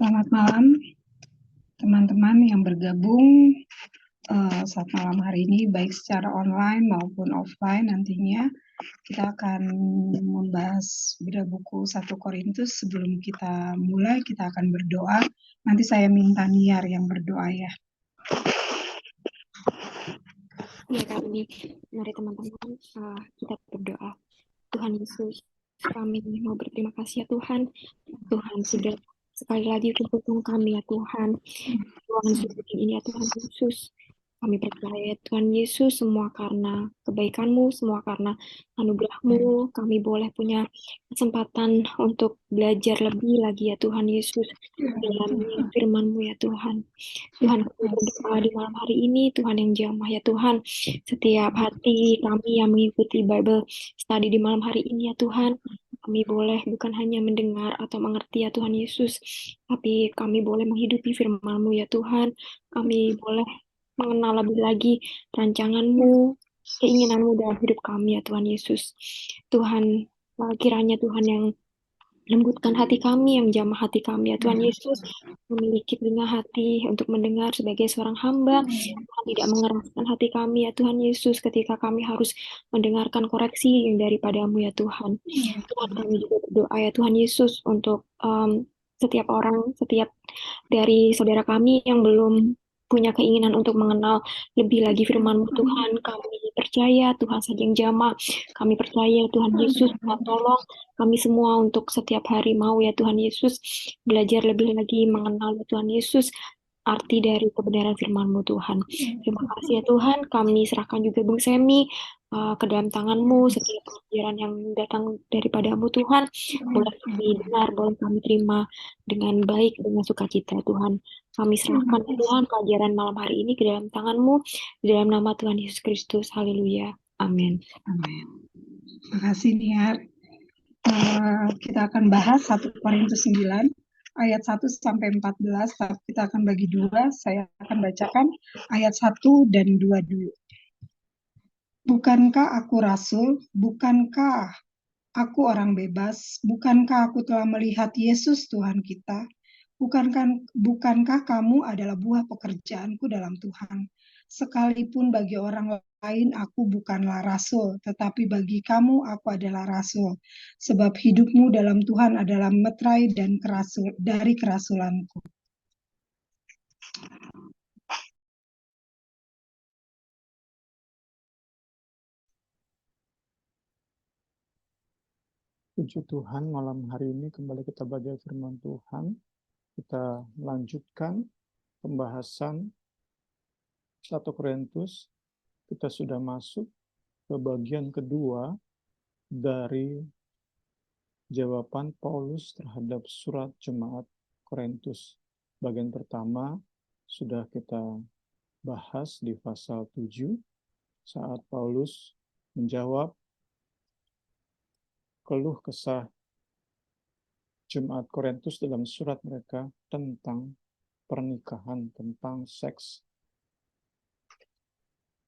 Selamat malam teman-teman yang bergabung saat malam hari ini, baik secara online maupun offline. Nantinya kita akan membahas bedah buku 1 Korintus. Sebelum kita mulai, kita akan berdoa. Nanti saya minta Niar yang berdoa ya. Ya, kami mari teman-teman kita berdoa. Tuhan Yesus, kami mau berterima kasih ya Tuhan. Tuhan sudah sekali lagi kumpulkan kami ya Tuhan. Ruangan suci ini ya Tuhan Yesus. Kami percaya Tuhan Yesus semua karena kebaikan-Mu, semua karena anugerah-Mu. Kami boleh punya kesempatan untuk belajar lebih lagi ya Tuhan Yesus dalam firman-Mu ya Tuhan. Tuhan, kami berdoa di malam hari ini, Tuhan yang jamah ya Tuhan. Setiap hati kami yang mengikuti Bible study di malam hari ini ya Tuhan, kami boleh bukan hanya mendengar atau mengerti ya Tuhan Yesus, tapi kami boleh menghidupi firman-Mu ya Tuhan. Kami boleh mengenal lebih lagi rancangan-Mu, keinginan-Mu dalam hidup kami ya Tuhan Yesus. Tuhan, kiranya Tuhan yang lembutkan hati kami, yang jamah hati kami ya Tuhan Yesus, memiliki telinga hati untuk mendengar sebagai seorang hamba. Tuhan tidak mengeraskan hati kami ya Tuhan Yesus ketika kami harus mendengarkan koreksi yang daripada-Mu ya Tuhan. Tuhan, kami juga berdoa ya Tuhan Yesus untuk setiap orang, setiap dari saudara kami yang belum punya keinginan untuk mengenal lebih lagi firman-Mu Tuhan. Kami percaya Tuhan saja yang jamah. Kami percaya Tuhan Yesus, Tuhan tolong kami semua untuk setiap hari mau ya Tuhan Yesus belajar lebih lagi mengenal ya Tuhan Yesus arti dari kebenaran firman-Mu Tuhan. Terima kasih ya Tuhan, kami serahkan juga Bung Semi ke dalam tangan-Mu, setiap pengajaran yang datang daripada-Mu Tuhan, boleh kami dengar, boleh kami terima dengan baik, dengan sukacita Tuhan. Kami serahkan ya Tuhan pelajaran malam hari ini ke dalam tangan-Mu, di dalam nama Tuhan Yesus Kristus. Haleluya. Amin. Amin. Terima kasih Niar. Kita akan bahas 1 Korintus 9 ayat 1 sampai 14, tapi kita akan bagi dua. Saya akan bacakan ayat 1 dan 2 dulu. Bukankah aku rasul? Bukankah aku orang bebas? Bukankah aku telah melihat Yesus Tuhan kita? Bukankah kamu adalah buah pekerjaanku dalam Tuhan? Sekalipun bagi orang lain aku bukanlah rasul, tetapi bagi kamu aku adalah rasul. Sebab hidupmu dalam Tuhan adalah meterai dan dari kerasulanku. Puji Tuhan, malam hari ini kembali kita belajar firman Tuhan. Kita lanjutkan pembahasan 1 Korintus. Kita sudah masuk ke bagian kedua dari jawaban Paulus terhadap surat jemaat Korintus. Bagian pertama sudah kita bahas di pasal 7 saat Paulus menjawab keluh kesah jemaat Korintus dalam surat mereka tentang pernikahan, tentang seks.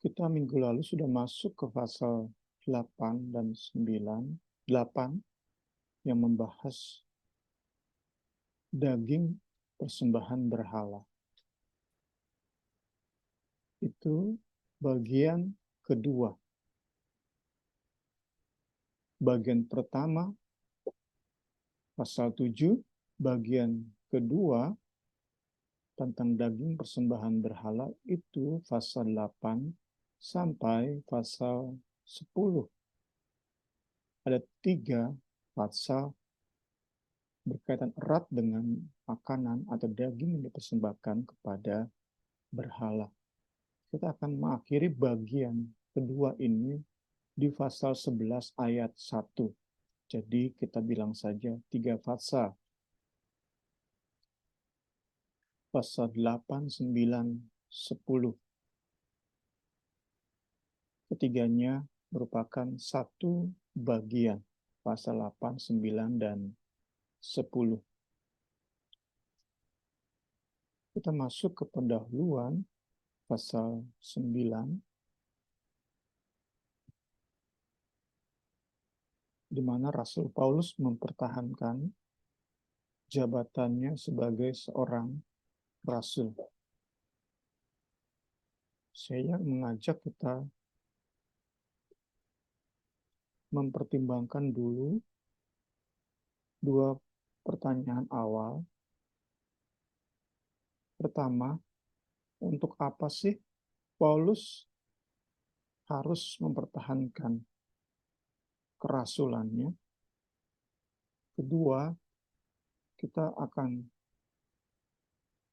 Kita minggu lalu sudah masuk ke pasal 8 dan 9, 8 yang membahas daging persembahan berhala. Itu bagian kedua. Bagian pertama, pasal 7, bagian kedua tentang daging persembahan berhala itu pasal 8 sampai pasal 10. Ada 3 pasal berkaitan erat dengan makanan atau daging yang dipersembahkan kepada berhala. Kita akan mengakhiri bagian kedua ini di pasal 11 ayat 1. Jadi kita bilang saja 3 pasal. Pasal 8, 9, 10. Ketiganya merupakan satu bagian. Pasal 8, 9, dan 10. Kita masuk ke pendahuluan pasal 9, di mana Rasul Paulus mempertahankan jabatannya sebagai seorang rasul. Saya mengajak kita mempertimbangkan dulu dua pertanyaan awal. Pertama, untuk apa sih Paulus harus mempertahankan kerasulannya? Kedua, kita akan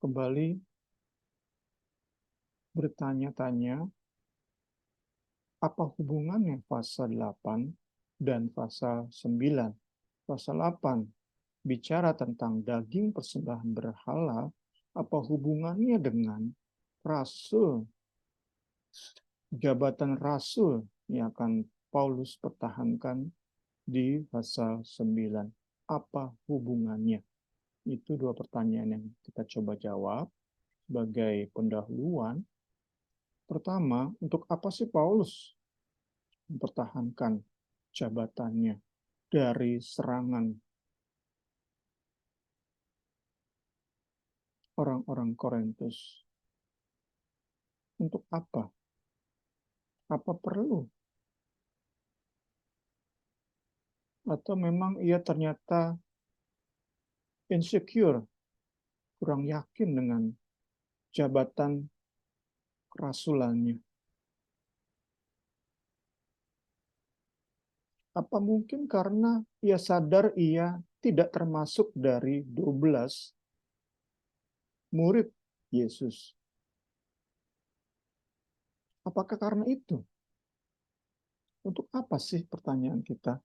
kembali bertanya-tanya apa hubungannya pasal 8 dan pasal 9. Pasal 8 bicara tentang daging persembahan berhala, apa hubungannya dengan rasul, jabatan rasul yang akan Paulus pertahankan di pasal 9. Apa hubungannya? Itu dua pertanyaan yang kita coba jawab sebagai pendahuluan. Pertama, untuk apa sih Paulus mempertahankan jabatannya dari serangan orang-orang Korintus? Untuk apa? Apa perlu? Atau memang ia ternyata insecure, kurang yakin dengan jabatan kerasulannya? Apa mungkin karena ia sadar ia tidak termasuk dari 12 murid Yesus? Apakah karena itu? Untuk apa sih, pertanyaan kita,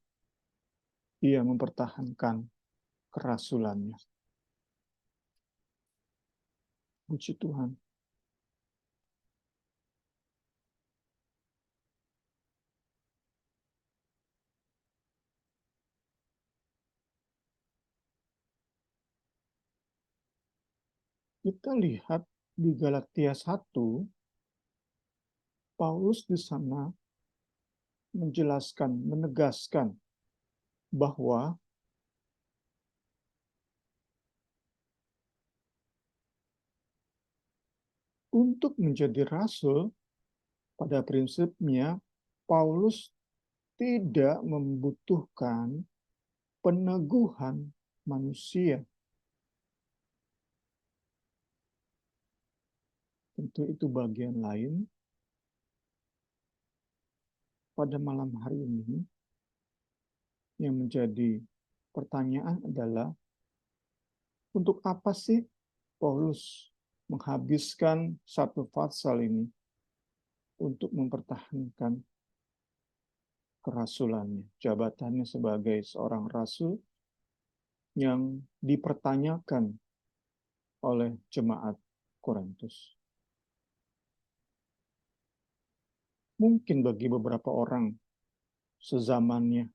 ia mempertahankan kerasulannya? Puji Tuhan. Kita lihat di Galatia 1, Paulus di sana menjelaskan, menegaskan bahwa untuk menjadi rasul, pada prinsipnya Paulus tidak membutuhkan peneguhan manusia. Tentu itu bagian lain. Pada malam hari ini, yang menjadi pertanyaan adalah, untuk apa sih Paulus menghabiskan satu pasal ini untuk mempertahankan kerasulannya, jabatannya sebagai seorang rasul yang dipertanyakan oleh jemaat Korintus? Mungkin bagi beberapa orang sezamannya,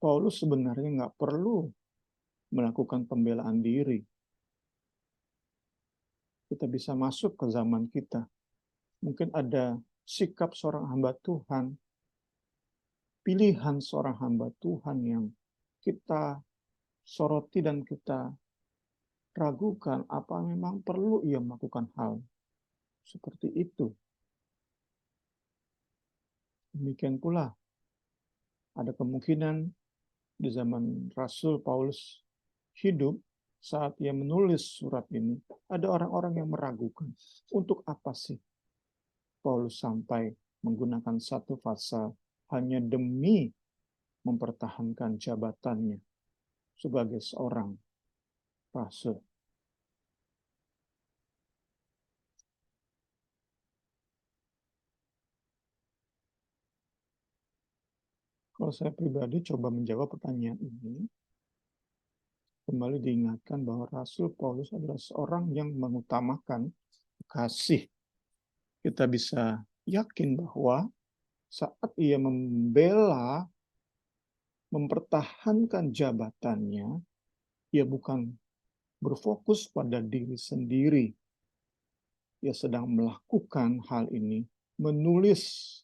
Paulus sebenarnya nggak perlu melakukan pembelaan diri. Kita bisa masuk ke zaman kita. Mungkin ada sikap seorang hamba Tuhan, pilihan seorang hamba Tuhan yang kita soroti dan kita ragukan apa memang perlu ia melakukan hal seperti itu. Demikian pula ada kemungkinan di zaman Rasul Paulus hidup, saat ia menulis surat ini, ada orang-orang yang meragukan, untuk apa sih Paulus sampai menggunakan satu pasal hanya demi mempertahankan jabatannya sebagai seorang rasul. Kalau saya pribadi coba menjawab pertanyaan ini, kembali diingatkan bahwa Rasul Paulus adalah seorang yang mengutamakan kasih. Kita bisa yakin bahwa saat ia membela, mempertahankan jabatannya, ia bukan berfokus pada diri sendiri. Ia sedang melakukan hal ini, menulis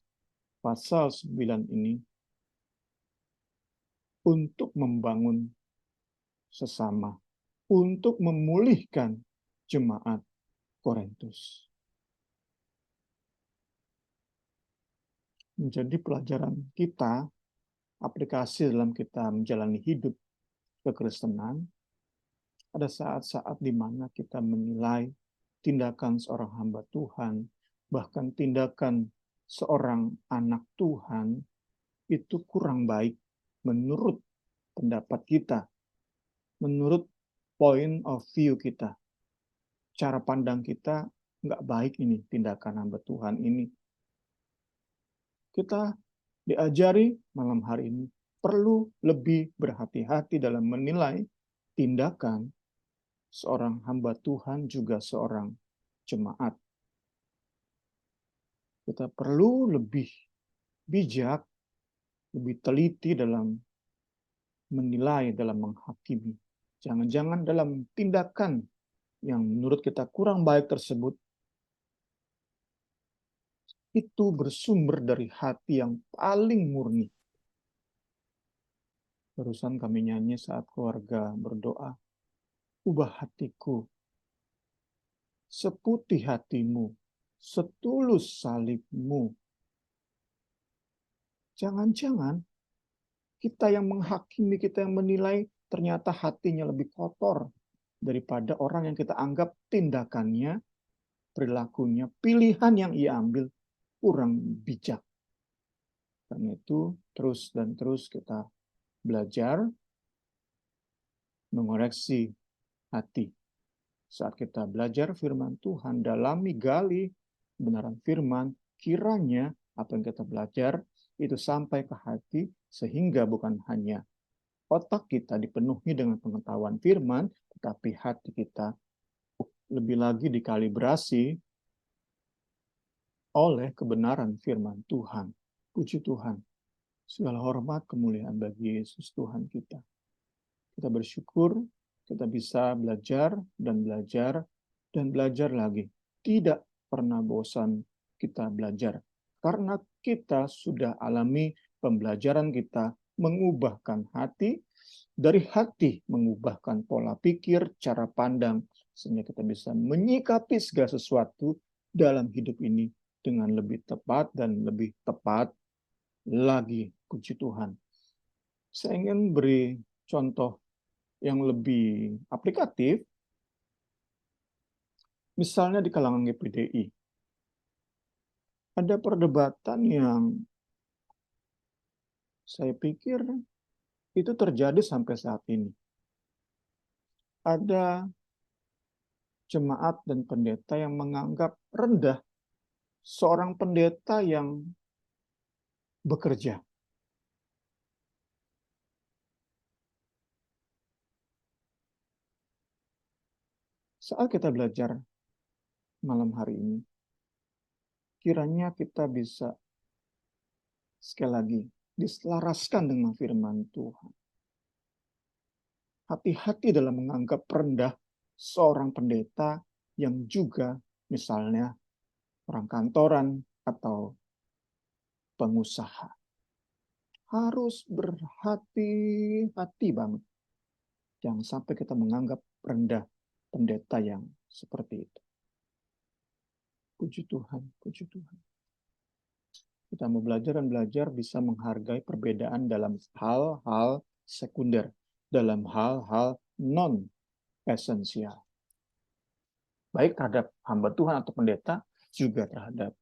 pasal 9 ini untuk membangun sesama, untuk memulihkan jemaat Korintus. Menjadi pelajaran kita, aplikasi dalam kita menjalani hidup kekristenan, ada saat-saat di mana kita menilai tindakan seorang hamba Tuhan, bahkan tindakan seorang anak Tuhan, itu kurang baik menurut pendapat kita, menurut point of view kita. Cara pandang kita nggak baik ini, tindakan hamba Tuhan ini. Kita diajari malam hari ini perlu lebih berhati-hati dalam menilai tindakan seorang hamba Tuhan, juga seorang jemaat. Kita perlu lebih bijak, lebih teliti dalam menilai, dalam menghakimi. Jangan-jangan dalam tindakan yang menurut kita kurang baik tersebut, itu bersumber dari hati yang paling murni. Barusan kami nyanyi saat keluarga berdoa, ubah hatiku, seputih hatimu, setulus salibmu. Jangan-jangan kita yang menghakimi, kita yang menilai, ternyata hatinya lebih kotor daripada orang yang kita anggap tindakannya, perilakunya, pilihan yang ia ambil kurang bijak. Karena itu terus dan terus kita belajar mengoreksi hati. Saat kita belajar firman Tuhan, dalami, gali kebenaran firman, kiranya apa yang kita belajar itu sampai ke hati, sehingga bukan hanya otak kita dipenuhi dengan pengetahuan firman, tetapi hati kita lebih lagi dikalibrasi oleh kebenaran firman Tuhan. Puji Tuhan. Segala hormat kemuliaan bagi Yesus Tuhan kita. Kita bersyukur kita bisa belajar dan belajar dan belajar lagi. Tidak pernah bosan kita belajar. Karena kita sudah alami pembelajaran kita mengubahkan hati, dari hati mengubahkan pola pikir, cara pandang, sehingga kita bisa menyikapi segala sesuatu dalam hidup ini dengan lebih tepat dan lebih tepat lagi. Puji Tuhan. Saya ingin beri contoh yang lebih aplikatif, misalnya di kalangan GPDI. Ada perdebatan yang saya pikir itu terjadi sampai saat ini. Ada jemaat dan pendeta yang menganggap rendah seorang pendeta yang bekerja. Saat kita belajar malam hari ini, kiranya kita bisa sekali lagi diselaraskan dengan firman Tuhan. Hati-hati dalam menganggap rendah seorang pendeta yang juga misalnya orang kantoran atau pengusaha. Harus berhati-hati banget. Jangan sampai kita menganggap rendah pendeta yang seperti itu. Puji Tuhan, puji Tuhan. Kita mau belajar dan belajar bisa menghargai perbedaan dalam hal-hal sekunder, dalam hal-hal non-esensial. Baik terhadap hamba Tuhan atau pendeta, juga terhadap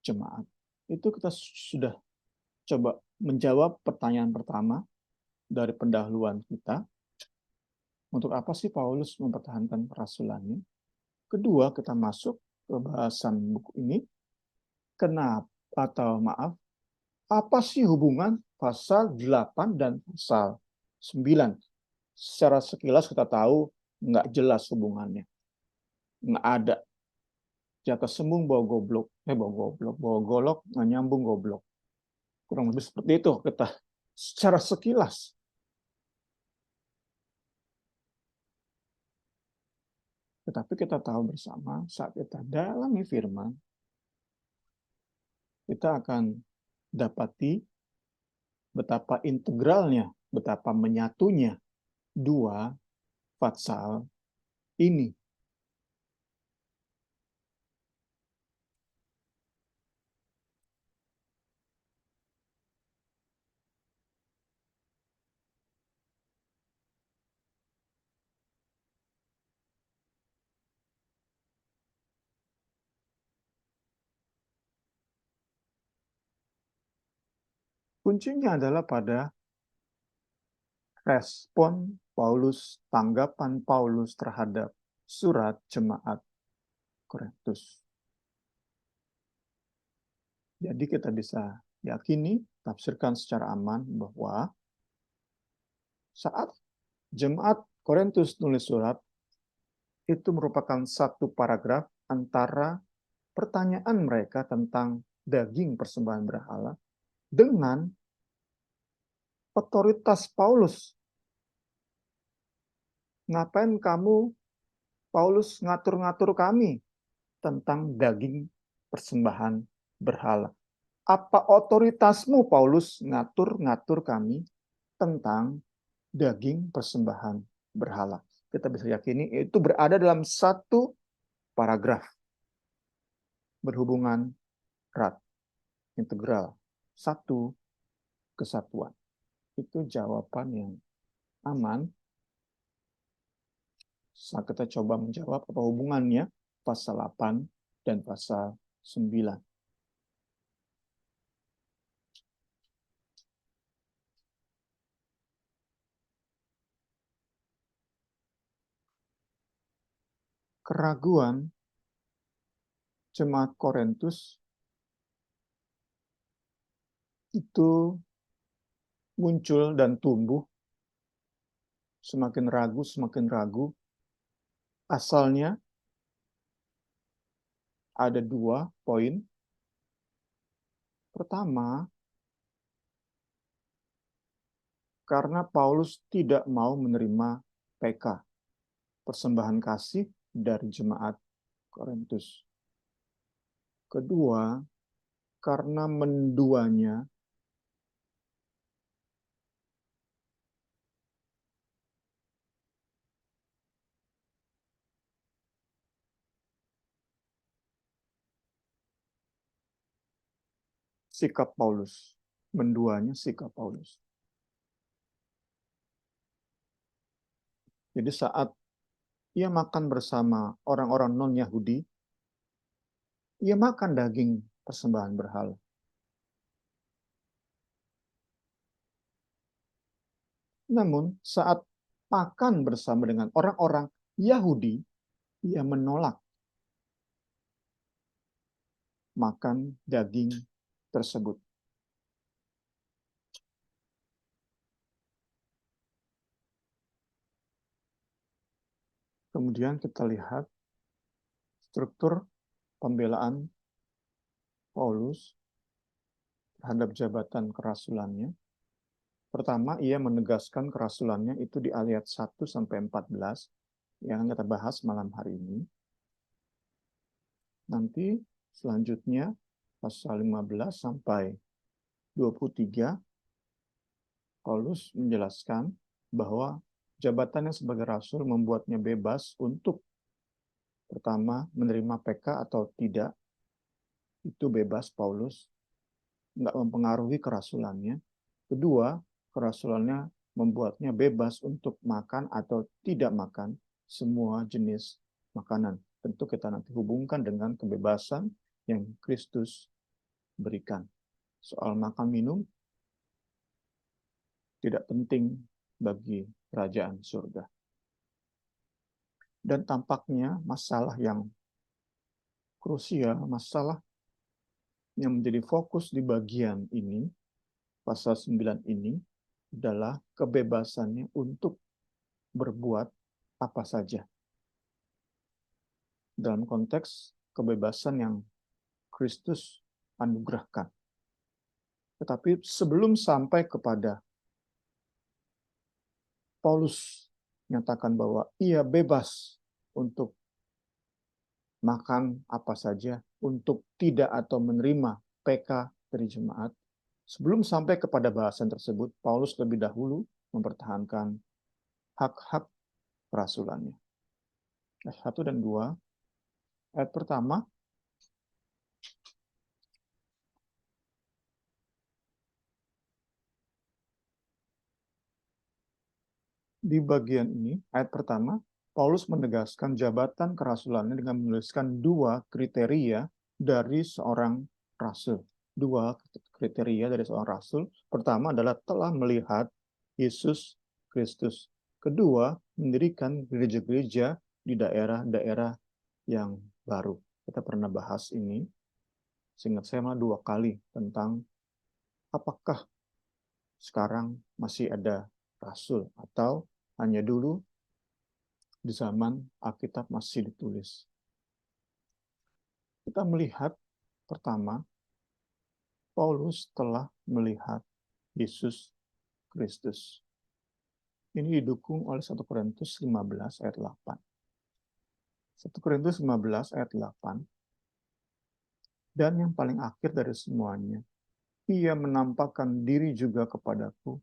jemaat. Itu kita sudah coba menjawab pertanyaan pertama dari pendahuluan kita. Untuk apa sih Paulus mempertahankan perasulannya? Kedua, kita masuk ke bahasan buku ini. Apa sih hubungan pasal 8 dan pasal 9? Secara sekilas kita tahu nggak jelas hubungannya. Nggak ada. Jaka sembung bawa golok, nggak nyambung goblok. Kurang lebih seperti itu kita secara sekilas. Tetapi kita tahu bersama saat kita dalami firman, kita akan dapati betapa integralnya betapa menyatunya dua pasal ini. Kuncinya adalah pada respon Paulus, tanggapan Paulus terhadap surat jemaat Korintus. Jadi kita bisa yakini, tafsirkan secara aman bahwa saat jemaat Korintus nulis surat, itu merupakan satu paragraf antara pertanyaan mereka tentang daging persembahan berhala dengan otoritas Paulus. Ngapain kamu, Paulus, ngatur-ngatur kami tentang daging persembahan berhala? Apa otoritasmu, Paulus, ngatur-ngatur kami tentang daging persembahan berhala? Kita bisa yakini itu berada dalam satu paragraf. Berhubungan erat, integral, satu kesatuan. Itu jawaban yang aman. Saat kita coba menjawab apa hubungannya pasal 8 dan pasal 9. Keraguan jemaat Korintus itu muncul dan tumbuh semakin ragu. Asalnya ada 2 poin. Pertama, karena Paulus tidak mau menerima PK, persembahan kasih dari jemaat Korintus. Kedua, karena menduanya sikap Paulus. Menduanya sikap Paulus. Jadi saat ia makan bersama orang-orang non-Yahudi, ia makan daging persembahan berhala. Namun saat makan bersama dengan orang-orang Yahudi, ia menolak makan daging tersebut. Kemudian kita lihat struktur pembelaan Paulus terhadap jabatan kerasulannya. Pertama, ia menegaskan kerasulannya itu di ayat 1-14 yang kita bahas malam hari ini. Nanti selanjutnya pasal 15-23 Paulus menjelaskan bahwa jabatannya sebagai rasul membuatnya bebas untuk pertama menerima PK atau tidak. Itu bebas Paulus, nggak mempengaruhi kerasulannya. Kedua, kerasulannya membuatnya bebas untuk makan atau tidak makan semua jenis makanan. Tentu kita nanti hubungkan dengan kebebasan yang Kristus berikan. Soal makan minum tidak penting bagi kerajaan surga. Dan tampaknya masalah yang krusial, masalah yang menjadi fokus di bagian ini, pasal 9 ini, adalah kebebasannya untuk berbuat apa saja. Dalam konteks kebebasan yang Kristus anugerahkan. Tetapi sebelum sampai kepada Paulus menyatakan bahwa ia bebas untuk makan apa saja, untuk tidak atau menerima PK dari jemaat. Sebelum sampai kepada bahasan tersebut, Paulus lebih dahulu mempertahankan hak-hak kerasulannya. Ayat 1 dan 2. Ayat pertama, di bagian ini, ayat pertama, Paulus menegaskan jabatan kerasulannya dengan menuliskan 2 kriteria dari seorang rasul. 2 kriteria dari seorang rasul. Pertama adalah telah melihat Yesus Kristus. Kedua, mendirikan gereja-gereja di daerah-daerah yang baru. Kita pernah bahas ini. Seingat saya malah 2 kali tentang apakah sekarang masih ada rasul atau hanya dulu di zaman Alkitab masih ditulis. Kita melihat pertama, Paulus telah melihat Yesus Kristus. Ini didukung oleh 1 Korintus 15 ayat 8. 1 Korintus 15 ayat 8. Dan yang paling akhir dari semuanya, ia menampakkan diri juga kepadaku,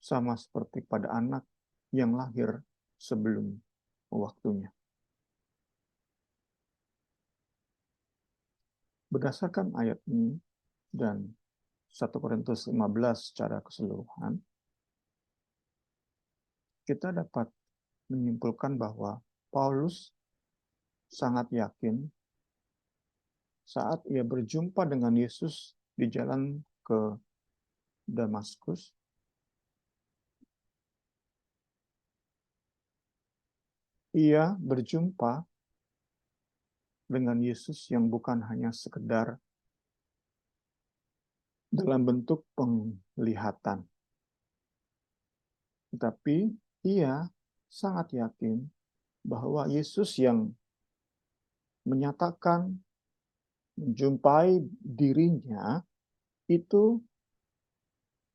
sama seperti pada anak yang lahir sebelum waktunya. Berdasarkan ayat ini dan 1 Korintus 15 secara keseluruhan, kita dapat menyimpulkan bahwa Paulus sangat yakin saat ia berjumpa dengan Yesus di jalan ke Damaskus, ia berjumpa dengan Yesus yang bukan hanya sekedar dalam bentuk penglihatan, tetapi ia sangat yakin bahwa Yesus yang menyatakan menjumpai dirinya itu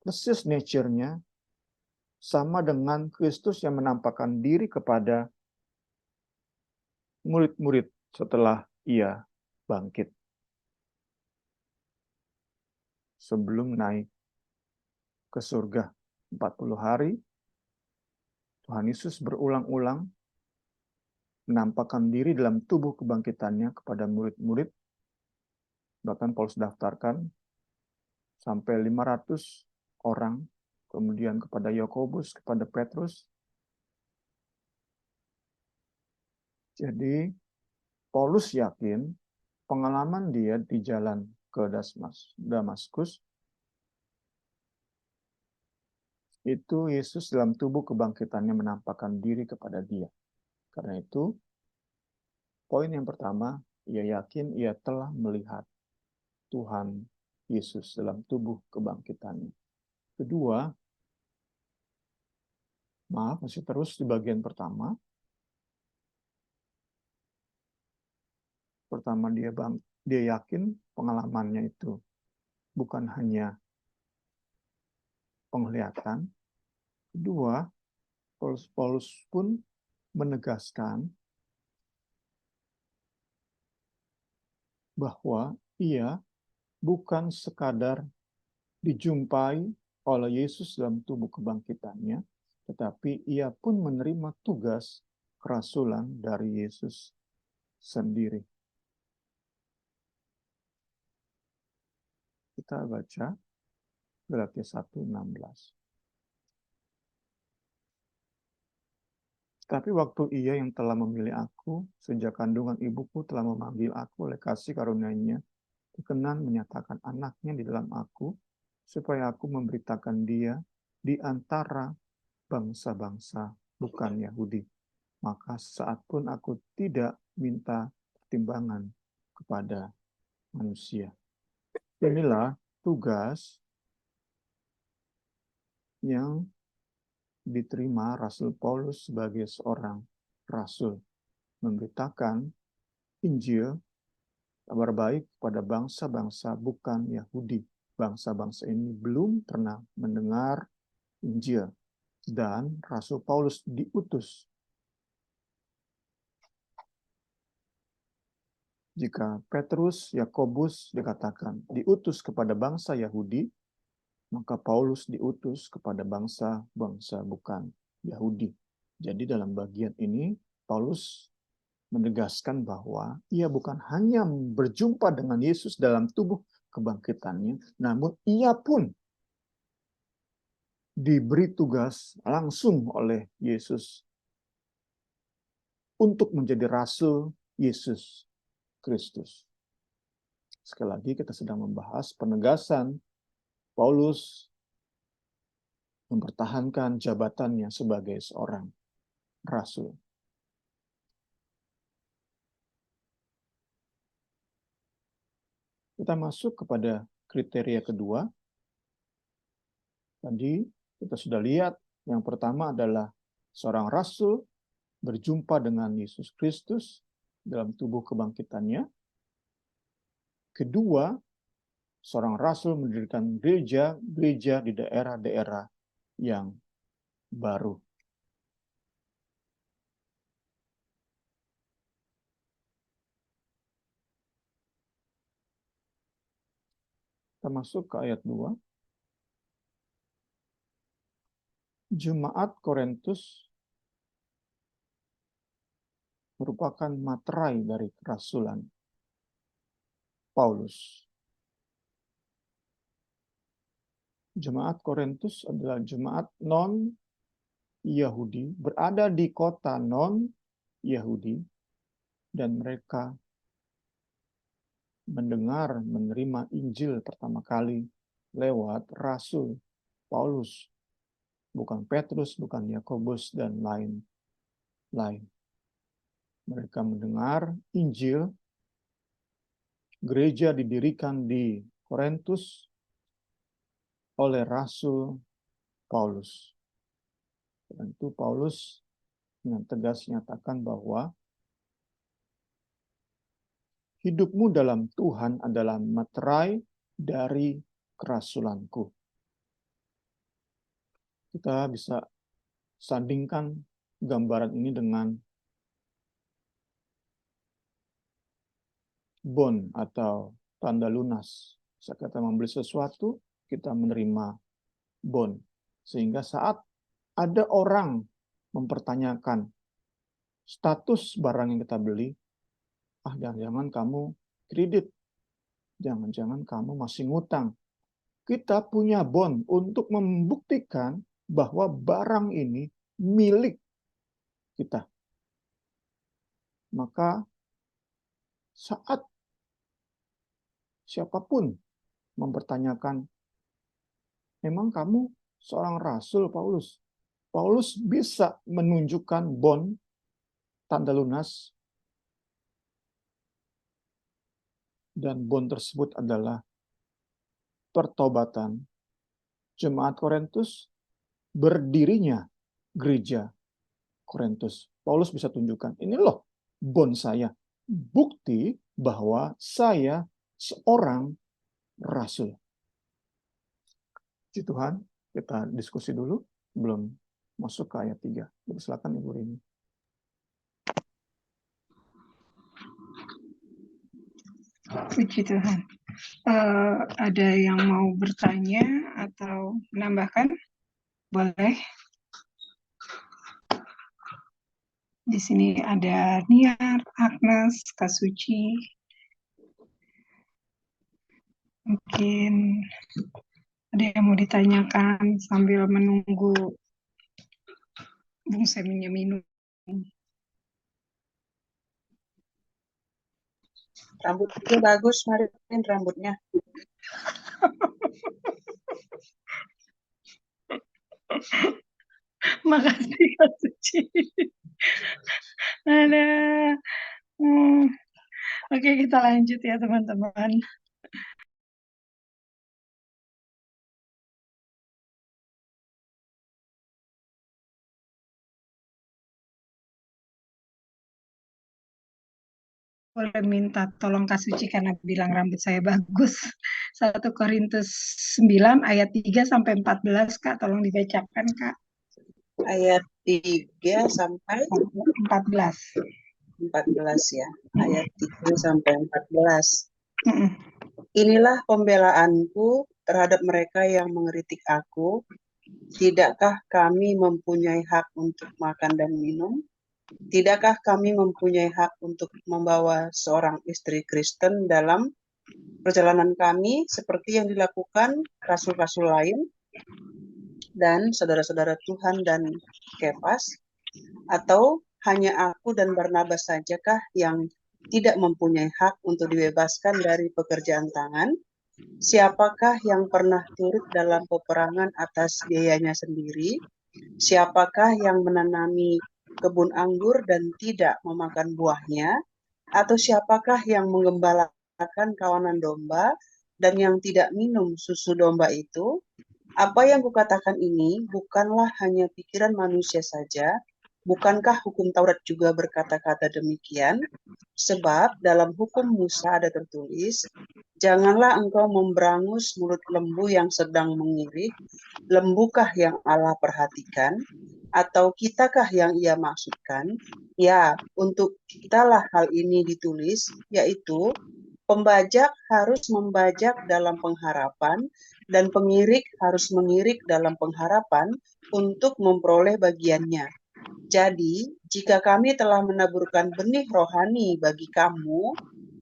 persis nature-nya sama dengan Kristus yang menampakkan diri kepada murid-murid setelah ia bangkit. Sebelum naik ke surga 40 hari, Tuhan Yesus berulang-ulang menampakkan diri dalam tubuh kebangkitannya kepada murid-murid. Bahkan Paulus daftarkan sampai 500 orang, kemudian kepada Yakobus, kepada Petrus. Jadi Paulus yakin pengalaman dia di jalan ke Damaskus itu Yesus dalam tubuh kebangkitannya menampakkan diri kepada dia. Karena itu, poin yang pertama, ia yakin ia telah melihat Tuhan Yesus dalam tubuh kebangkitannya. Kedua, masih terus di bagian pertama. Pertama, dia yakin pengalamannya itu bukan hanya penglihatan. Kedua, Paulus pun menegaskan bahwa ia bukan sekadar dijumpai oleh Yesus dalam tubuh kebangkitannya, tetapi ia pun menerima tugas kerasulan dari Yesus sendiri. Kita baca Galatia 1:16. Tapi waktu ia yang telah memilih aku, sejak kandungan ibuku telah memanggil aku oleh kasih karunia-Nya, berkenan menyatakan anaknya di dalam aku, supaya aku memberitakan dia di antara bangsa-bangsa bukan Yahudi. Maka saat pun aku tidak minta pertimbangan kepada manusia. Inilah tugas yang diterima Rasul Paulus sebagai seorang rasul, memberitakan Injil, kabar baik kepada bangsa-bangsa bukan Yahudi. Bangsa-bangsa ini belum pernah mendengar Injil, dan Rasul Paulus diutus. Jika Petrus, Yakobus dikatakan diutus kepada bangsa Yahudi, Maka Paulus diutus kepada bangsa-bangsa bukan Yahudi. Jadi dalam bagian ini, Paulus menegaskan bahwa ia bukan hanya berjumpa dengan Yesus dalam tubuh kebangkitannya, namun ia pun diberi tugas langsung oleh Yesus untuk menjadi rasul Yesus Kristus. Sekali lagi kita sedang membahas penegasan Paulus mempertahankan jabatannya sebagai seorang rasul. Kita masuk kepada kriteria kedua. Tadi kita sudah lihat yang pertama adalah seorang rasul berjumpa dengan Yesus Kristus dalam tubuh kebangkitannya. Kedua, seorang rasul mendirikan gereja di daerah-daerah yang baru. Kita masuk ke ayat 2. Jemaat Korintus merupakan materai dari kerasulan Paulus. Jemaat Korintus adalah jemaat non-Yahudi, berada di kota non-Yahudi, dan mereka menerima Injil pertama kali lewat Rasul Paulus, bukan Petrus, bukan Yakobus, dan lain-lain. Mereka mendengar Injil, gereja didirikan di Korintus oleh Rasul Paulus. Tentu Paulus dengan tegas menyatakan bahwa hidupmu dalam Tuhan adalah materai dari kerasulanku. Kita bisa sandingkan gambaran ini dengan bond atau tanda lunas. Saat kita membeli sesuatu, kita menerima bond. Sehingga saat ada orang mempertanyakan status barang yang kita beli, jangan-jangan kamu kredit, jangan-jangan kamu masih ngutang. Kita punya bond untuk membuktikan bahwa barang ini milik kita. Maka saat siapapun mempertanyakan, memang kamu seorang rasul Paulus? Paulus bisa menunjukkan bond, tanda lunas, dan bond tersebut adalah pertobatan jemaat Korintus, berdirinya gereja Korintus. Paulus bisa tunjukkan, ini loh bond saya, bukti bahwa saya seorang rasul. Puji Tuhan, kita diskusi dulu sebelum masuk ke ayat 3. Silakan Ibu Rini. Puji Tuhan. Ada yang mau bertanya atau menambahkan? Boleh. Di sini ada Niar, Agnes, Kak Suci. Mungkin ada yang mau ditanyakan sambil menunggu Bung Seminya minum. Rambutnya bagus, Marin, rambutnya. Makasih Kak Suci. Ada. Oke, kita lanjut ya teman-teman. Boleh minta tolong Kak Suci karena bilang rambut saya bagus. 1 Korintus 9 ayat 3 sampai 14 Kak, tolong dibacakan Kak. Ayat 3 sampai 14. 14 ya. Ayat 3 sampai 14. Inilah pembelaanku terhadap mereka yang mengeritik aku, tidakkah kami mempunyai hak untuk makan dan minum? Tidakkah kami mempunyai hak untuk membawa seorang istri Kristen dalam perjalanan kami seperti yang dilakukan rasul-rasul lain dan saudara-saudara Tuhan dan Kefas? Atau hanya aku dan Barnabas sajakah yang tidak mempunyai hak untuk dibebaskan dari pekerjaan tangan? Siapakah yang pernah turut dalam peperangan atas biayanya sendiri? Siapakah yang menanami kebun anggur dan tidak memakan buahnya? Atau siapakah yang menggembalakan kawanan domba dan yang tidak minum susu domba itu? Apa yang kukatakan ini bukanlah hanya pikiran manusia saja. Bukankah hukum Taurat juga berkata-kata demikian? Sebab dalam hukum Musa ada tertulis, janganlah engkau memberangus mulut lembu yang sedang mengirik, lembukah yang Allah perhatikan? Atau kitakah yang ia maksudkan? Ya, untuk kitalah hal ini ditulis, yaitu pembajak harus membajak dalam pengharapan, dan pengirik harus mengirik dalam pengharapan untuk memperoleh bagiannya. Jadi, jika kami telah menaburkan benih rohani bagi kamu,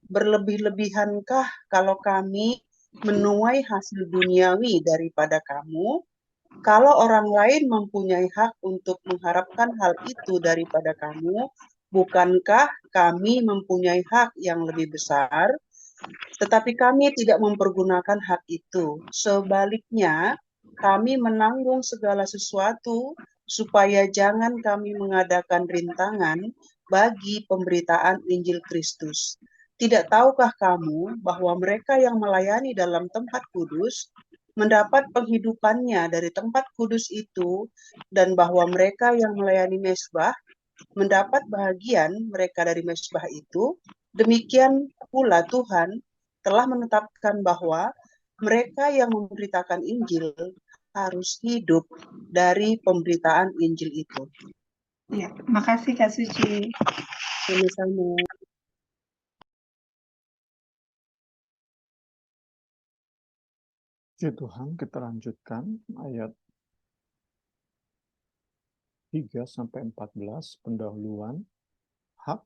berlebih-lebihankah kalau kami menuai hasil duniawi daripada kamu? Kalau orang lain mempunyai hak untuk mengharapkan hal itu daripada kamu, bukankah kami mempunyai hak yang lebih besar? Tetapi kami tidak mempergunakan hak itu. Sebaliknya, kami menanggung segala sesuatu supaya jangan kami mengadakan rintangan bagi pemberitaan Injil Kristus. Tidak tahukah kamu bahwa mereka yang melayani dalam tempat kudus mendapat penghidupannya dari tempat kudus itu, dan bahwa mereka yang melayani mezbah mendapat bahagian mereka dari mezbah itu? Demikian pula Tuhan telah menetapkan bahwa mereka yang memberitakan Injil harus hidup dari pemberitaan Injil itu. Ya, makasih Kak Suci. Sama-sama. Puji Tuhan, kita lanjutkan ayat 3-14, pendahuluan hak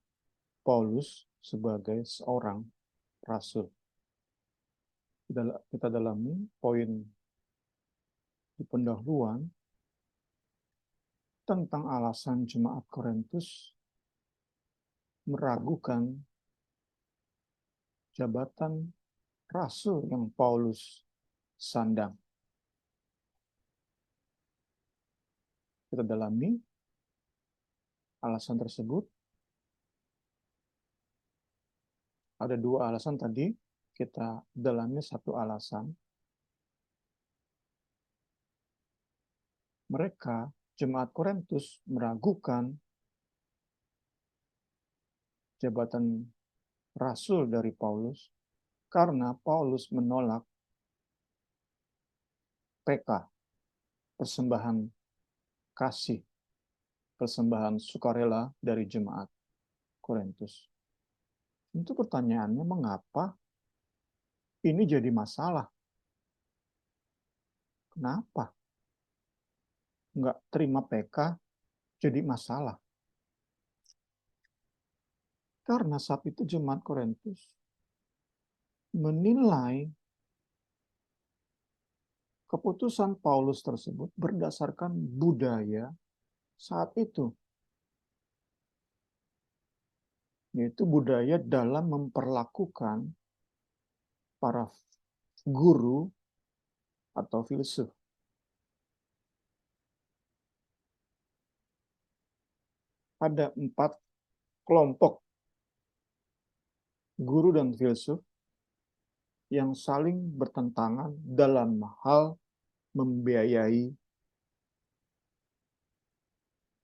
Paulus sebagai seorang rasul. Kita dalami poin di pendahuluan tentang alasan jemaat Korintus meragukan jabatan rasul yang Paulus sandang. Kita dalami alasan tersebut. Ada dua alasan tadi, kita dalami satu alasan. Mereka, jemaat Korintus, meragukan jabatan rasul dari Paulus karena Paulus menolak PK, persembahan kasih, persembahan sukarela dari jemaat Korintus. Itu pertanyaannya, mengapa ini jadi masalah? Kenapa nggak terima PK jadi masalah? Karena saat itu jemaat Korintus menilai keputusan Paulus tersebut berdasarkan budaya saat itu, yaitu budaya dalam memperlakukan para guru atau filsuf. Ada 4 kelompok guru dan filsuf yang saling bertentangan dalam hal membiayai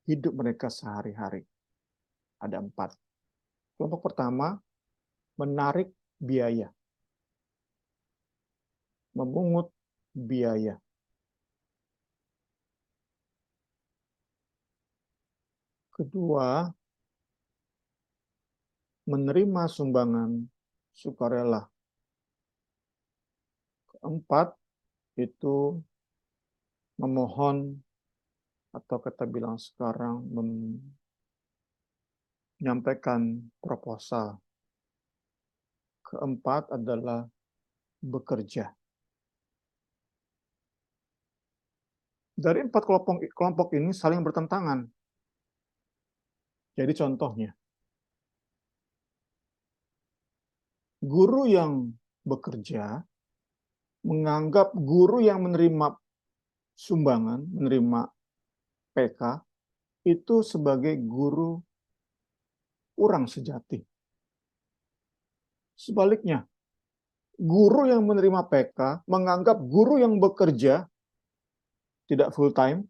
hidup mereka sehari-hari. Ada 4. Kelompok pertama, menarik biaya, memungut biaya. Kedua, menerima sumbangan sukarela. Keempat, itu memohon, atau kita bilang sekarang menyampaikan proposal. Keempat adalah bekerja. Dari 4 kelompok ini saling bertentangan. Jadi contohnya, guru yang bekerja menganggap guru yang menerima sumbangan, menerima PK, itu sebagai guru kurang sejati. Sebaliknya, guru yang menerima PK menganggap guru yang bekerja tidak full time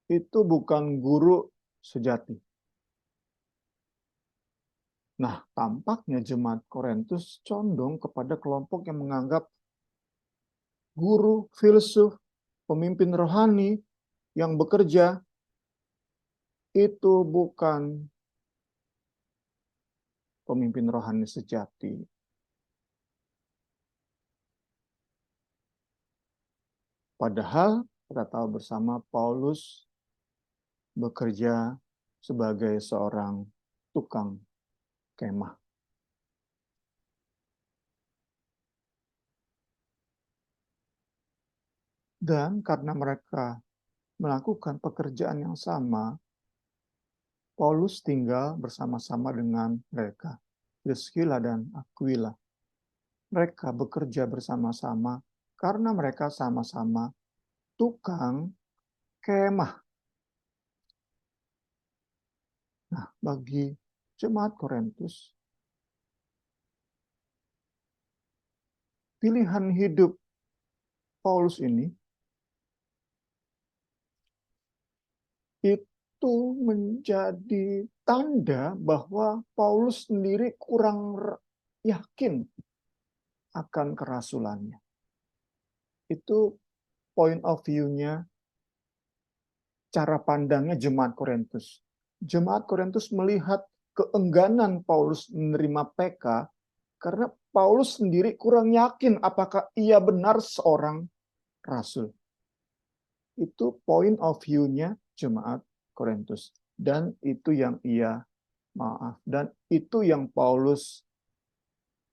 itu bukan guru sejati. Nah, tampaknya jemaat Korintus condong kepada kelompok yang menganggap guru, filsuf, pemimpin rohani yang bekerja itu bukan pemimpin rohani sejati. Padahal kita tahu bersama Paulus bekerja sebagai seorang tukang kemah. Dan karena mereka melakukan pekerjaan yang sama, Paulus tinggal bersama-sama dengan mereka, Priscilla dan Aquila. Mereka bekerja bersama-sama karena mereka sama-sama tukang kemah. Nah, bagi jemaat Korintus, pilihan hidup Paulus ini itu menjadi tanda bahwa Paulus sendiri kurang yakin akan kerasulannya. Itu point of view-nya, cara pandangnya jemaat Korintus. Jemaat Korintus melihat keengganan Paulus menerima PK karena Paulus sendiri kurang yakin apakah ia benar seorang rasul. Itu point of view-nya jemaat Korintus. Dan itu yang dan itu yang Paulus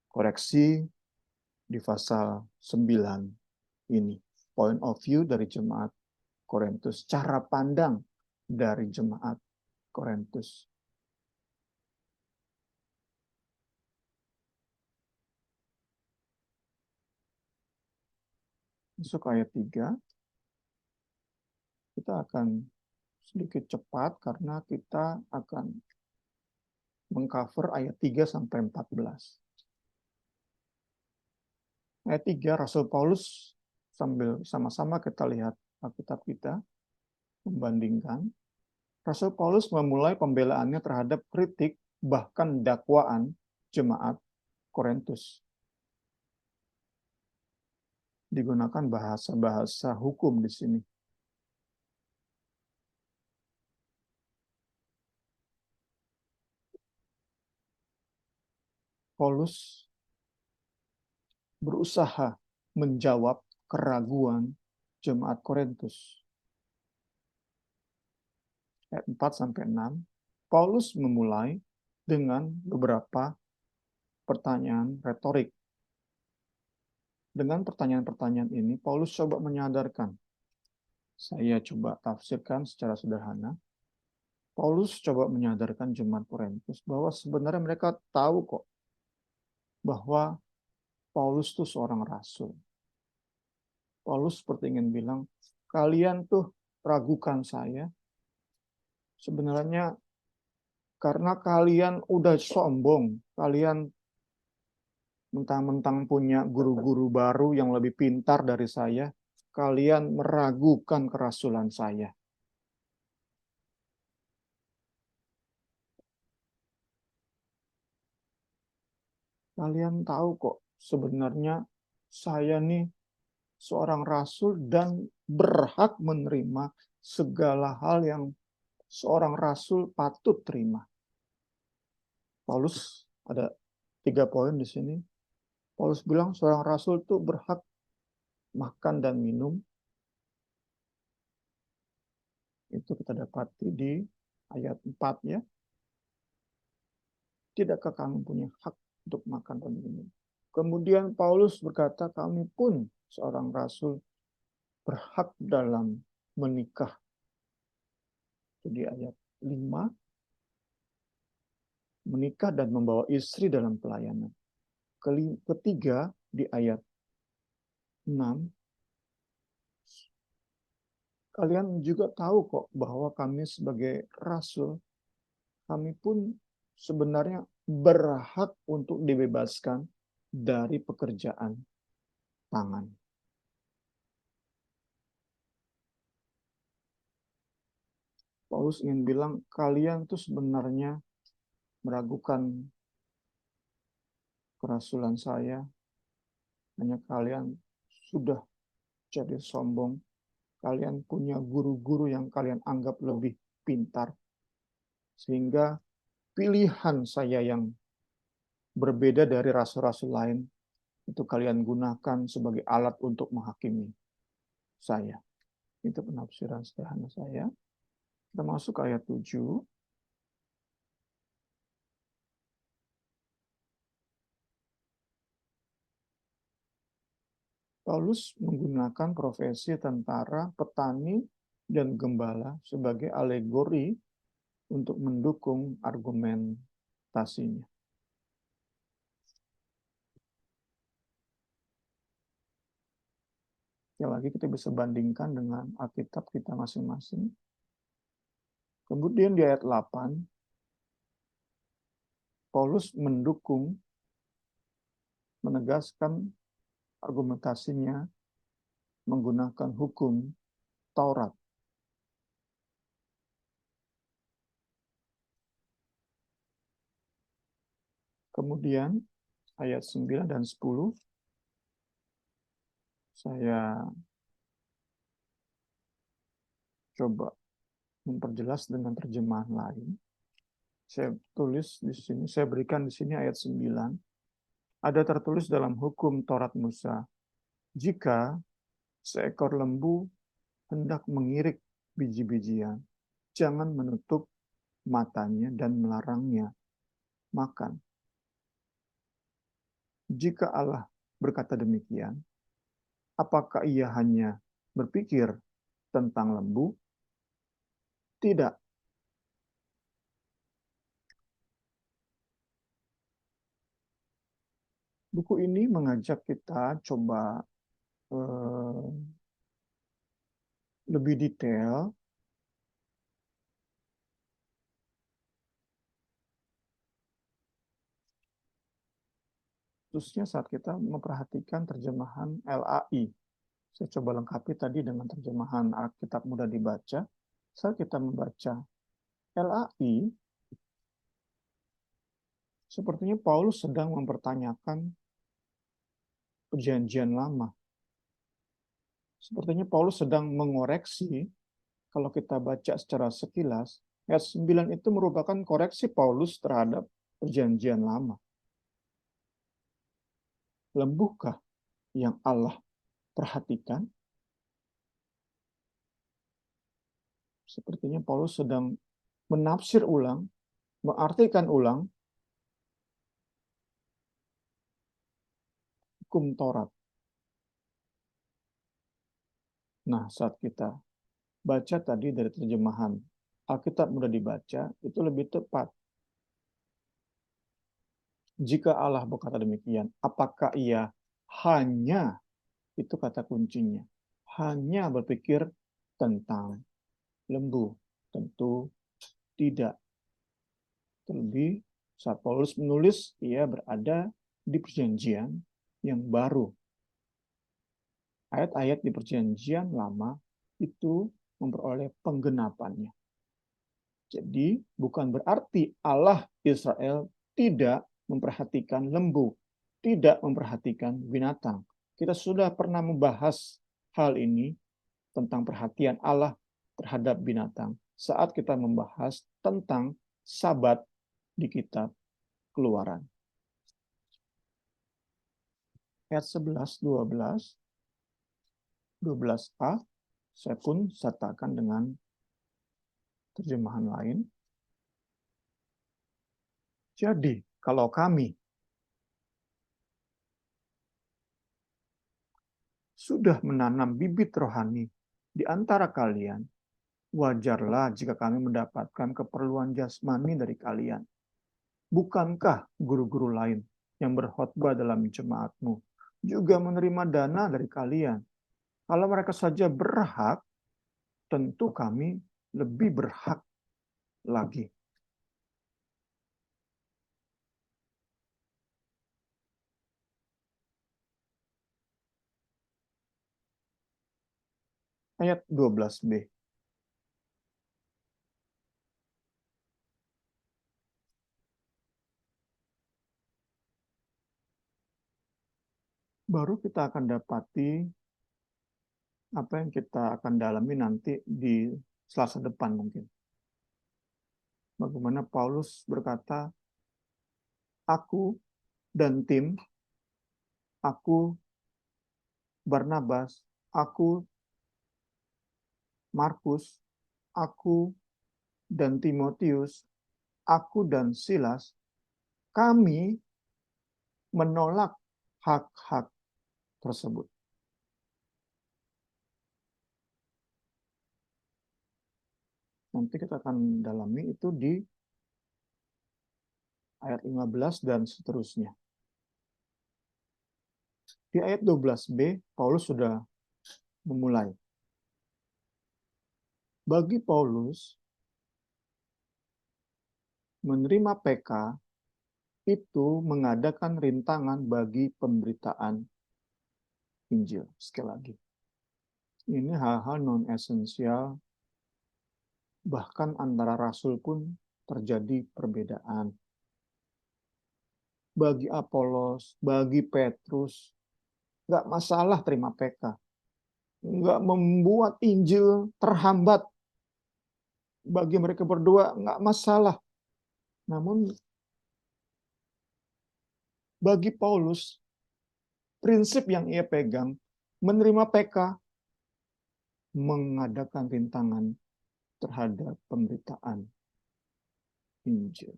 koreksi di pasal 9 ini. Point of view dari jemaat Korintus, cara pandang dari jemaat Korintus. Masuk ayat 3. Kita akan sedikit cepat karena kita akan mengcover ayat 3 sampai 14. Ayat 3, Rasul Paulus, sambil sama-sama kita lihat Alkitab kita, membandingkan. Rasul Paulus memulai pembelaannya terhadap kritik, bahkan dakwaan jemaat Korintus. Digunakan bahasa-bahasa hukum di sini. Paulus berusaha menjawab keraguan jemaat Korintus. Ayat 4-6, Paulus memulai dengan beberapa pertanyaan retorik. Dengan pertanyaan-pertanyaan ini, Paulus coba menyadarkan. Saya coba tafsirkan secara sederhana. Paulus coba menyadarkan jemaat Korintus bahwa sebenarnya mereka tahu kok bahwa Paulus itu seorang rasul. Paulus seperti ingin bilang, kalian tuh ragukan saya. Sebenarnya karena kalian udah sombong, kalian mentang-mentang punya guru-guru baru yang lebih pintar dari saya, kalian meragukan kerasulan saya. Kalian tahu kok, sebenarnya saya nih seorang rasul dan berhak menerima segala hal yang seorang rasul patut terima. Paulus ada 3 poin di sini. Paulus bilang seorang rasul itu berhak makan dan minum, itu kita dapati di ayat 4 ya. Tidakkah kami punya hak untuk makan dan minum? Kemudian Paulus berkata, kami pun seorang rasul berhak dalam menikah. Itu di ayat 5. Menikah dan membawa istri dalam pelayanan. Ketiga di ayat 6. Kalian juga tahu kok bahwa kami sebagai rasul, kami pun sebenarnya berhak untuk dibebaskan dari pekerjaan tangan. Paulus ingin bilang, kalian tuh sebenarnya meragukan kerasulan saya, hanya kalian sudah jadi sombong. Kalian punya guru-guru yang kalian anggap lebih pintar. Sehingga pilihan saya yang berbeda dari rasul-rasul lain, itu kalian gunakan sebagai alat untuk menghakimi saya. Itu penafsiran sederhana saya. Kita masuk ke ayat 7. Paulus menggunakan profesi tentara, petani, dan gembala sebagai alegori untuk mendukung argumentasinya. Sekali lagi kita bisa bandingkan dengan Alkitab kita masing-masing. Kemudian di ayat 8, Paulus mendukung, menegaskan argumentasinya menggunakan hukum Taurat. Kemudian ayat 9 dan 10 saya coba memperjelas dengan terjemahan lain. Saya tulis di sini, saya berikan di sini ayat 9. Ada tertulis dalam hukum Taurat Musa, jika seekor lembu hendak mengirik biji-bijian, jangan menutup matanya dan melarangnya makan. Jika Allah berkata demikian, apakah ia hanya berpikir tentang lembu? Tidak. Buku ini mengajak kita coba lebih detail khususnya saat kita memperhatikan terjemahan LAI. Saya coba lengkapi tadi dengan terjemahan Alkitab mudah dibaca. Saat kita membaca LAI, sepertinya Paulus sedang mempertanyakan Perjanjian Lama. Sepertinya Paulus sedang mengoreksi, kalau kita baca secara sekilas, ayat 9 itu merupakan koreksi Paulus terhadap Perjanjian Lama. Lembukah yang Allah perhatikan? Sepertinya Paulus sedang menafsir ulang, mengartikan ulang hukum Taurat. Nah, saat kita baca tadi dari terjemahan Alkitab mudah dibaca, itu lebih tepat. Jika Allah berkata demikian, apakah ia hanya, itu kata kuncinya, hanya berpikir tentang lembu? Tentu tidak. Terlebih saat Paulus menulis, ia berada di perjanjian yang baru. Ayat-ayat di perjanjian lama itu memperoleh penggenapannya. Jadi bukan berarti Allah Israel tidak memperhatikan lembu, tidak memperhatikan binatang. Kita sudah pernah membahas hal ini tentang perhatian Allah terhadap binatang saat kita membahas tentang Sabat di kitab Keluaran. Ayat 11-12, 12a, saya pun sertakan dengan terjemahan lain. Jadi, kalau kami sudah menanam bibit rohani di antara kalian, wajarlah jika kami mendapatkan keperluan jasmani dari kalian. Bukankah guru-guru lain yang berkhotbah dalam jemaatmu juga menerima dana dari kalian? Kalau mereka saja berhak, tentu kami lebih berhak lagi. Ayat 12b. Baru kita akan dapati apa yang kita akan dalami nanti di Selasa depan mungkin. Bagaimana Paulus berkata, aku dan tim, aku Barnabas, aku Markus, aku dan Timotius, aku dan Silas, kami menolak hak-hak tersebut. Nanti kita akan dalami itu di ayat 15 dan seterusnya. Di ayat 12b, Paulus sudah memulai. Bagi Paulus, menerima PK itu mengadakan rintangan bagi pemberitaan Injil. Sekali lagi, ini hal-hal non-esensial, bahkan antara rasul pun terjadi perbedaan. Bagi Apolos, bagi Petrus, nggak masalah terima PK. Nggak membuat Injil terhambat. Bagi mereka berdua nggak masalah. Namun bagi Paulus, prinsip yang ia pegang, menerima PK, mengadakan rintangan terhadap pemberitaan Injil.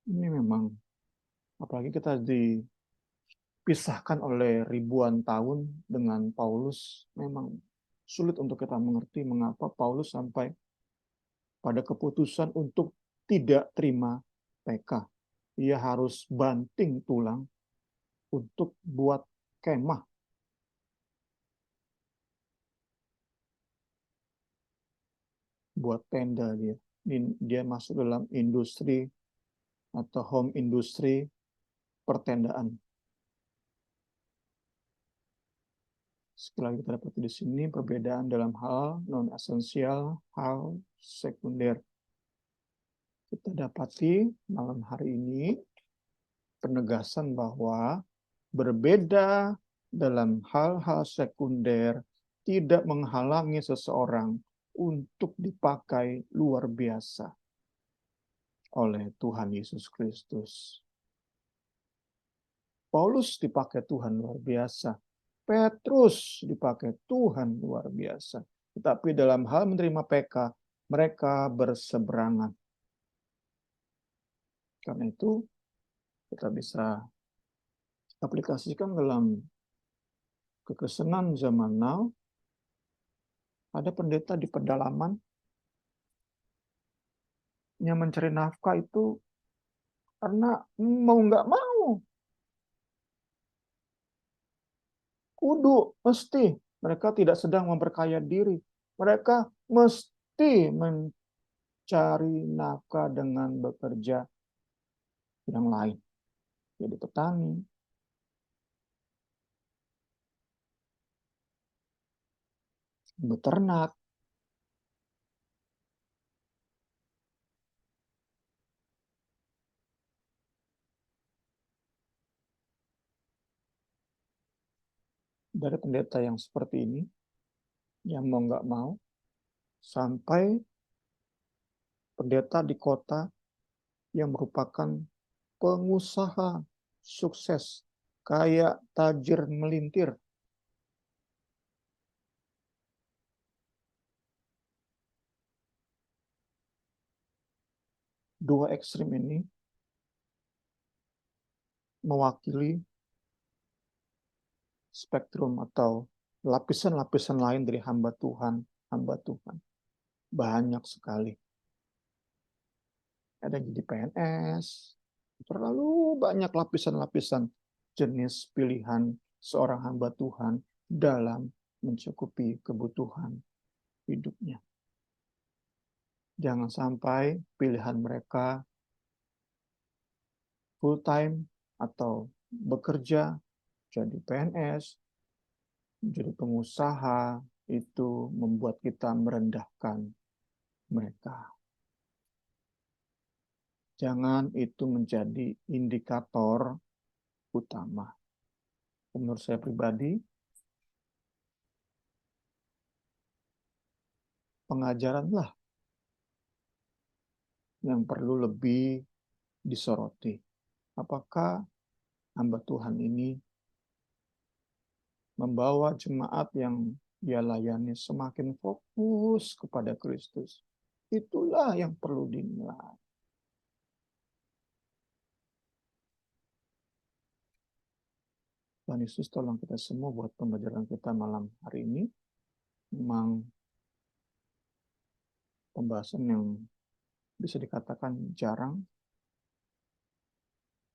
Ini memang, apalagi kita dipisahkan oleh ribuan tahun dengan Paulus, memang sulit untuk kita mengerti mengapa Paulus sampai pada keputusan untuk tidak terima PK. Ia harus banting tulang untuk buat kemah. Buat tenda dia. Dia masuk dalam industri atau home industri pertendaan. Sekali lagi kita dapat di sini perbedaan dalam hal non-esensial, hal sekunder. Kita dapati malam hari ini penegasan bahwa berbeda dalam hal-hal sekunder tidak menghalangi seseorang untuk dipakai luar biasa oleh Tuhan Yesus Kristus. Paulus dipakai Tuhan luar biasa. Petrus dipakai Tuhan luar biasa. Tetapi dalam hal menerima PK, mereka berseberangan. Karena itu, kita bisa aplikasikan dalam kekristenan zaman now. Ada pendeta di pedalaman yang mencari nafkah itu karena mau nggak mau. Kudu, mesti. Mereka tidak sedang memperkaya diri. Mereka mesti mencari nafkah dengan bekerja yang lain. Jadi petani, beternak, dari pendeta yang seperti ini, yang mau nggak mau, sampai pendeta di kota yang merupakan pengusaha sukses, kayak tajir melintir, dua ekstrim ini mewakili spektrum atau lapisan-lapisan lain dari hamba Tuhan. Banyak sekali. Ada yang jadi PNS, terlalu banyak lapisan-lapisan jenis pilihan seorang hamba Tuhan dalam mencukupi kebutuhan hidupnya. Jangan sampai pilihan mereka full time atau bekerja jadi PNS, jadi pengusaha, itu membuat kita merendahkan mereka. Jangan itu menjadi indikator utama. Menurut saya pribadi, pengajaranlah yang perlu lebih disoroti. Apakah hamba Tuhan ini membawa jemaat yang dia layani semakin fokus kepada Kristus? Itulah yang perlu dinilai. Tuhan Yesus tolong kita semua buat pembelajaran kita malam hari ini. Memang pembahasan yang bisa dikatakan jarang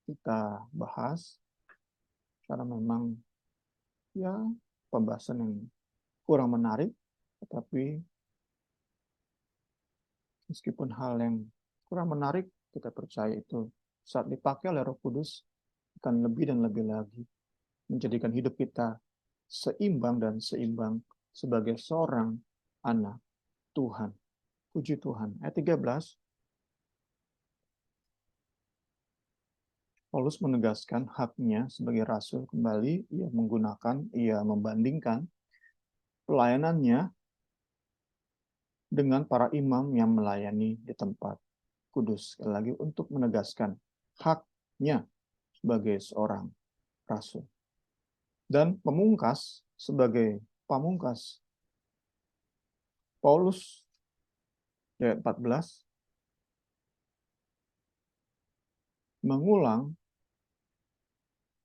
kita bahas. Karena memang ya pembahasan yang kurang menarik. Tetapi meskipun hal yang kurang menarik, kita percaya itu saat dipakai oleh Roh Kudus akan lebih dan lebih lagi menjadikan hidup kita seimbang dan seimbang sebagai seorang anak Tuhan. Puji Tuhan. Ayat 13. Paulus menegaskan haknya sebagai rasul kembali. Ia membandingkan pelayanannya dengan para imam yang melayani di tempat kudus. Sekali lagi untuk menegaskan haknya sebagai seorang rasul. Dan sebagai pamungkas, Paulus ayat 14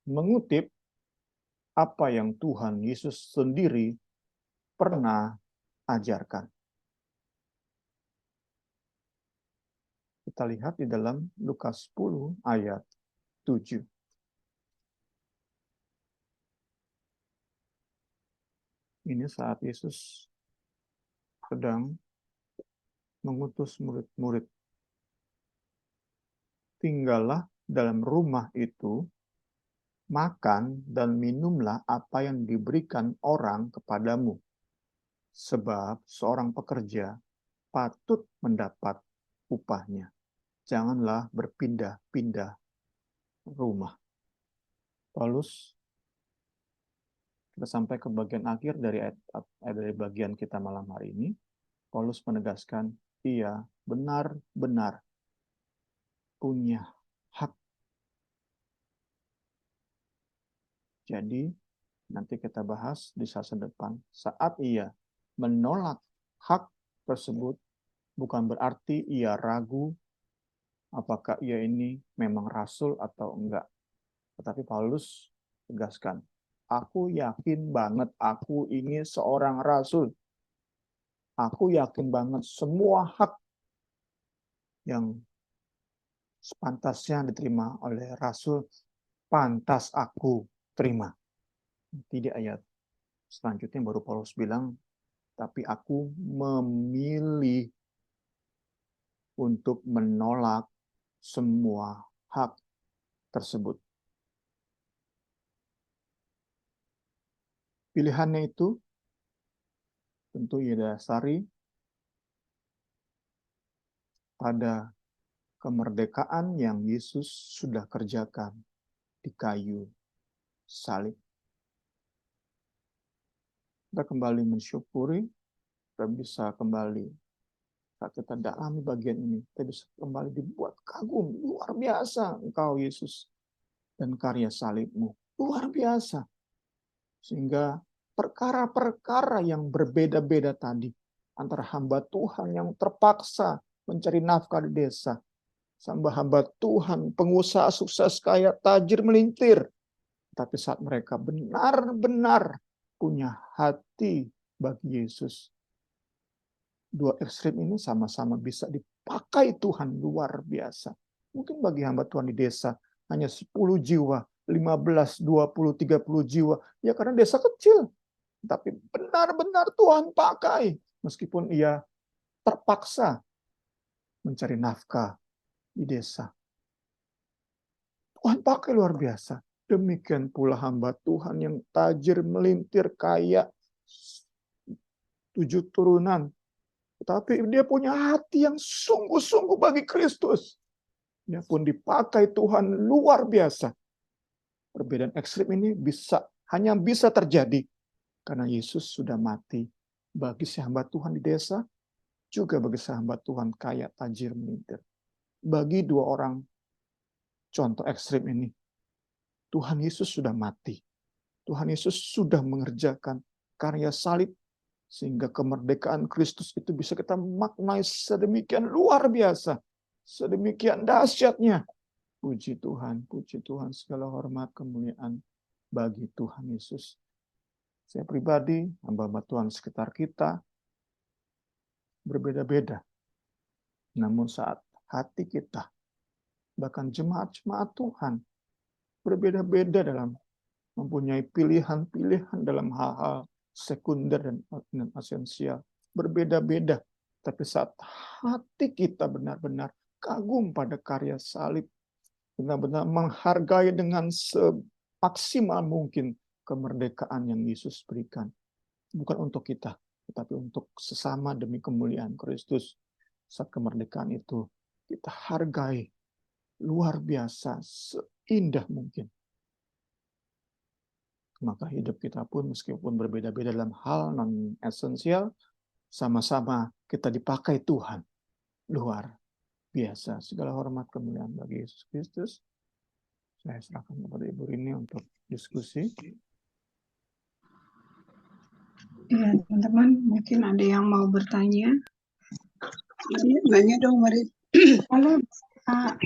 mengutip apa yang Tuhan Yesus sendiri pernah ajarkan. Kita lihat di dalam Lukas 10 ayat 7. Ini saat Yesus sedang mengutus murid-murid. Tinggallah dalam rumah itu, makan dan minumlah apa yang diberikan orang kepadamu. Sebab seorang pekerja patut mendapat upahnya. Janganlah berpindah-pindah rumah. Paulus, kita sampai ke bagian akhir dari bagian kita malam hari ini. Paulus menegaskan, ia benar-benar punya hak. Jadi, nanti kita bahas di sesi depan. Saat ia menolak hak tersebut, bukan berarti ia ragu apakah ia ini memang rasul atau enggak. Tetapi Paulus tegaskan, aku yakin banget aku ini seorang rasul. Aku yakin banget semua hak yang sepantasnya diterima oleh rasul, pantas aku terima. Tidak ayat selanjutnya baru Paulus bilang, tapi aku memilih untuk menolak semua hak tersebut. Pilihannya itu tentu ia dasari pada kemerdekaan yang Yesus sudah kerjakan di kayu salib. Kita kembali mensyukuri, kita bisa kembali, saat kita dalami bagian ini, kita bisa kembali dibuat kagum. Luar biasa Engkau Yesus dan karya salibmu. Luar biasa. Sehingga perkara-perkara yang berbeda-beda tadi, antara hamba Tuhan yang terpaksa mencari nafkah di desa, hamba-hamba Tuhan, pengusaha sukses kaya, tajir melintir. Tapi saat mereka benar-benar punya hati bagi Yesus, dua ekstrem ini sama-sama bisa dipakai Tuhan luar biasa. Mungkin bagi hamba Tuhan di desa hanya 10 jiwa, 15, 20, 30 jiwa. Ya karena desa kecil. Tapi benar-benar Tuhan pakai. Meskipun ia terpaksa mencari nafkah di desa. Tuhan pakai luar biasa. Demikian pula hamba Tuhan yang tajir, melintir, kaya, 7 turunan. Tapi dia punya hati yang sungguh-sungguh bagi Kristus. Dia pun dipakai Tuhan luar biasa. Perbedaan ekstrim ini hanya bisa terjadi karena Yesus sudah mati bagi si hamba Tuhan di desa, juga bagi si hamba Tuhan kaya, tajir, melintir. Bagi dua orang contoh ekstrim ini, Tuhan Yesus sudah mati. Tuhan Yesus sudah mengerjakan karya salib, sehingga kemerdekaan Kristus itu bisa kita maknai sedemikian luar biasa, sedemikian dahsyatnya. Puji Tuhan, segala hormat, kemuliaan bagi Tuhan Yesus. Saya pribadi, hamba-hamba Tuhan sekitar kita, berbeda-beda. Namun saat hati kita, bahkan jemaat-jemaat Tuhan, berbeda-beda dalam mempunyai pilihan-pilihan dalam hal-hal sekunder dan esensial. Berbeda-beda. Tapi saat hati kita benar-benar kagum pada karya salib, benar-benar menghargai dengan semaksimal mungkin kemerdekaan yang Yesus berikan. Bukan untuk kita, tetapi untuk sesama demi kemuliaan Kristus. Saat kemerdekaan itu kita hargai luar biasa, seindah mungkin. Maka hidup kita pun meskipun berbeda-beda dalam hal non-esensial, sama-sama kita dipakai Tuhan. Luar biasa. Segala hormat kemuliaan bagi Yesus Kristus. Saya serahkan kepada Ibu Rini untuk diskusi. Ya, teman-teman, mungkin ada yang mau bertanya. Nanya dong, Mari. Boleh, Kak.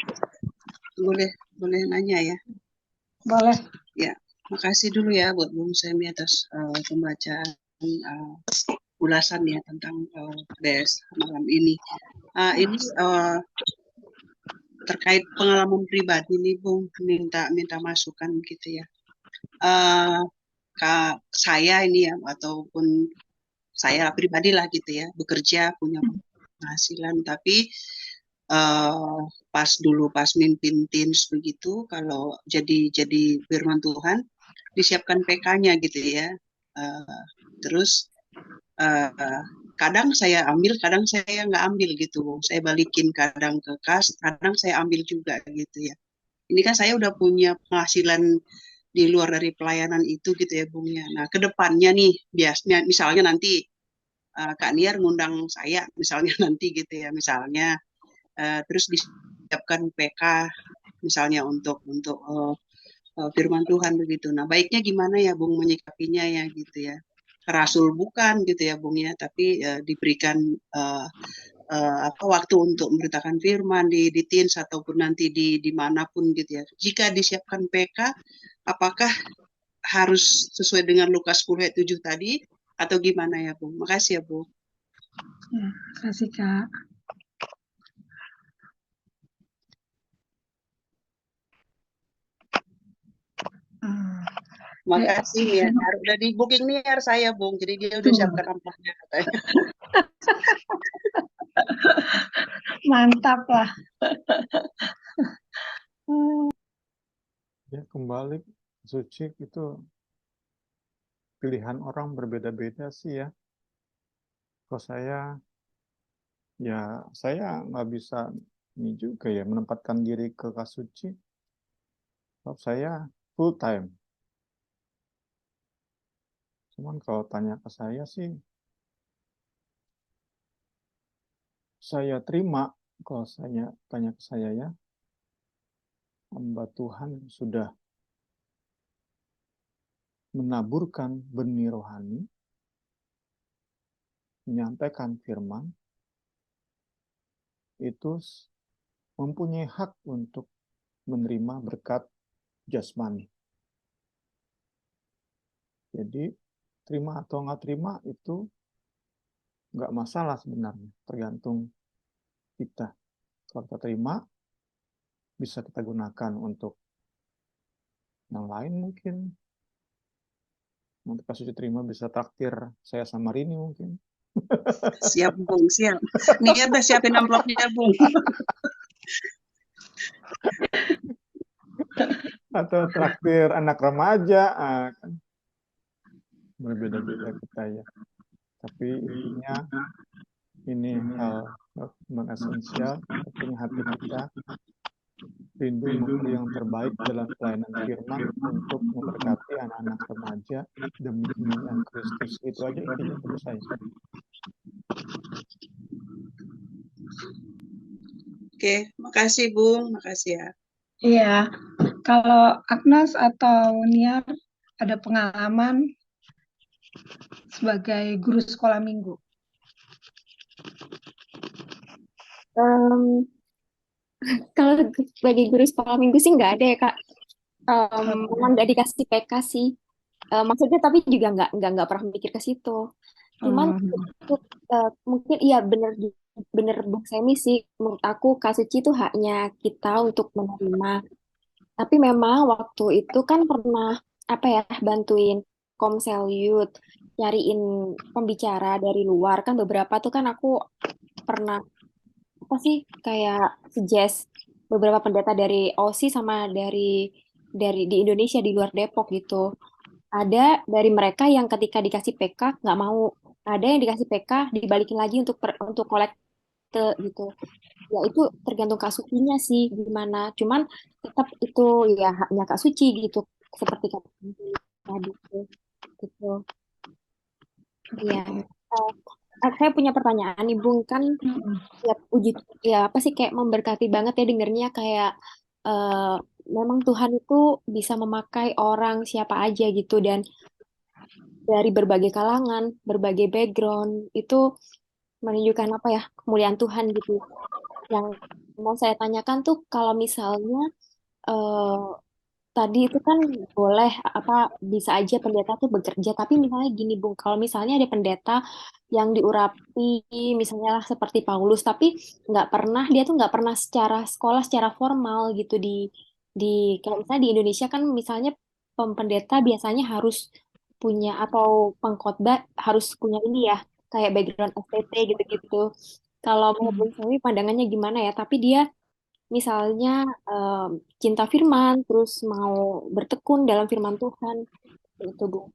Boleh nanya ya. Boleh. Ya, makasih dulu ya buat Bung Semi atas pembacaan ulasan ya tentang DS malam ini. Ini terkait pengalaman pribadi nih Bung, minta masukan gitu ya. Saya ini ya, ataupun saya pribadi lah gitu ya, bekerja punya penghasilan, tapi pas mimpin teams begitu, kalau jadi firman Tuhan disiapkan PK-nya gitu ya. Terus kadang saya ambil, kadang saya nggak ambil gitu. Saya balikin kadang ke kas, kadang saya ambil juga gitu ya. Ini kan saya udah punya penghasilan di luar dari pelayanan itu gitu ya Bung ya. Nah kedepannya nih biasanya misalnya nanti Kak Niar ngundang saya misalnya nanti gitu ya, misalnya terus disiapkan PK misalnya untuk firman Tuhan begitu. Nah baiknya gimana ya Bung menyikapinya ya gitu ya. Rasul bukan gitu ya Bung ya, tapi diberikan waktu untuk memberitakan firman di teens ataupun nanti di manapun gitu ya. Jika disiapkan PK, apakah harus sesuai dengan Lukas 10 ayat 7 tadi atau gimana ya Bung? Makasih ya Bung. Ya, kasih Kak. Makasih ya. Udah di booking nih saya Bung, jadi dia udah siapkan amplopnya katanya. Mantap lah. Ya kembali suci itu pilihan orang berbeda-beda sih ya. Kalau saya nggak bisa ini juga ya menempatkan diri ke Kasuci. Sebab saya full time. Cuman kalau tanya ke saya sih, saya terima kalau saya tanya ke saya ya, hamba Tuhan sudah menaburkan benih rohani, menyampaikan firman, itu mempunyai hak untuk menerima berkat jasmani. Jadi terima atau nggak terima itu nggak masalah sebenarnya, tergantung kita. Kalau kita terima, bisa kita gunakan untuk yang lain mungkin. Nanti pas sudah terima bisa traktir saya sama Rini mungkin. Siap, Bung, siap. Niat dah siapin amplopnya, Bung. Atau traktir anak remaja, kan berbeda-beda kita ya. Tapi intinya ini hal esensial, kita punya hati kita rindu memberi yang terbaik dalam pelayanan firman untuk memberkati anak-anak remaja demi kemuliaan Kristus. Itu aja intinya menurut saya. Oke, makasih Bung, makasih ya. Iya, kalau Agnes atau Niar ada pengalaman sebagai guru sekolah minggu? Kalau sebagai guru sekolah minggu sih nggak ada ya Kak. Memang nggak dikasih PK sih. Maksudnya tapi juga nggak pernah mikir ke situ. Cuman untuk mungkin iya bener Bung Semi sih. Menurut aku Kak Suci itu haknya kita untuk menerima. Tapi memang waktu itu kan pernah apa ya bantuin Komsel Youth nyariin pembicara dari luar kan beberapa tuh kan aku pernah apa sih kayak suggest beberapa pendeta dari OSI sama dari di Indonesia di luar Depok gitu. Ada dari mereka yang ketika dikasih PK nggak mau, ada yang dikasih PK dibalikin lagi untuk kolekte gitu. Ya itu tergantung Kak Sucinya sih gimana. Cuman tetap itu ya haknya Kak Suci gitu. Seperti kata tadi gitu. Iya. Saya punya pertanyaan nih Bung kan ya puji ya apa sih kayak memberkati banget ya dengernya kayak eh, memang Tuhan itu bisa memakai orang siapa aja gitu dan dari berbagai kalangan, berbagai background itu menunjukkan apa ya kemuliaan Tuhan gitu. Yang mau saya tanyakan tuh kalau misalnya eh, tadi itu kan boleh apa bisa aja pendeta tuh bekerja, tapi misalnya gini Bung, kalau misalnya ada pendeta yang diurapi misalnya lah seperti Paulus, tapi dia tuh nggak pernah secara sekolah secara formal gitu di kalau misalnya di Indonesia kan misalnya pendeta biasanya harus punya atau pengkhotbah harus punya ini ya kayak background STT gitu-gitu. Kalau menurut Bung Sawi pandangannya gimana ya? Tapi dia misalnya cinta firman, terus mau bertekun dalam firman Tuhan, itu Bu.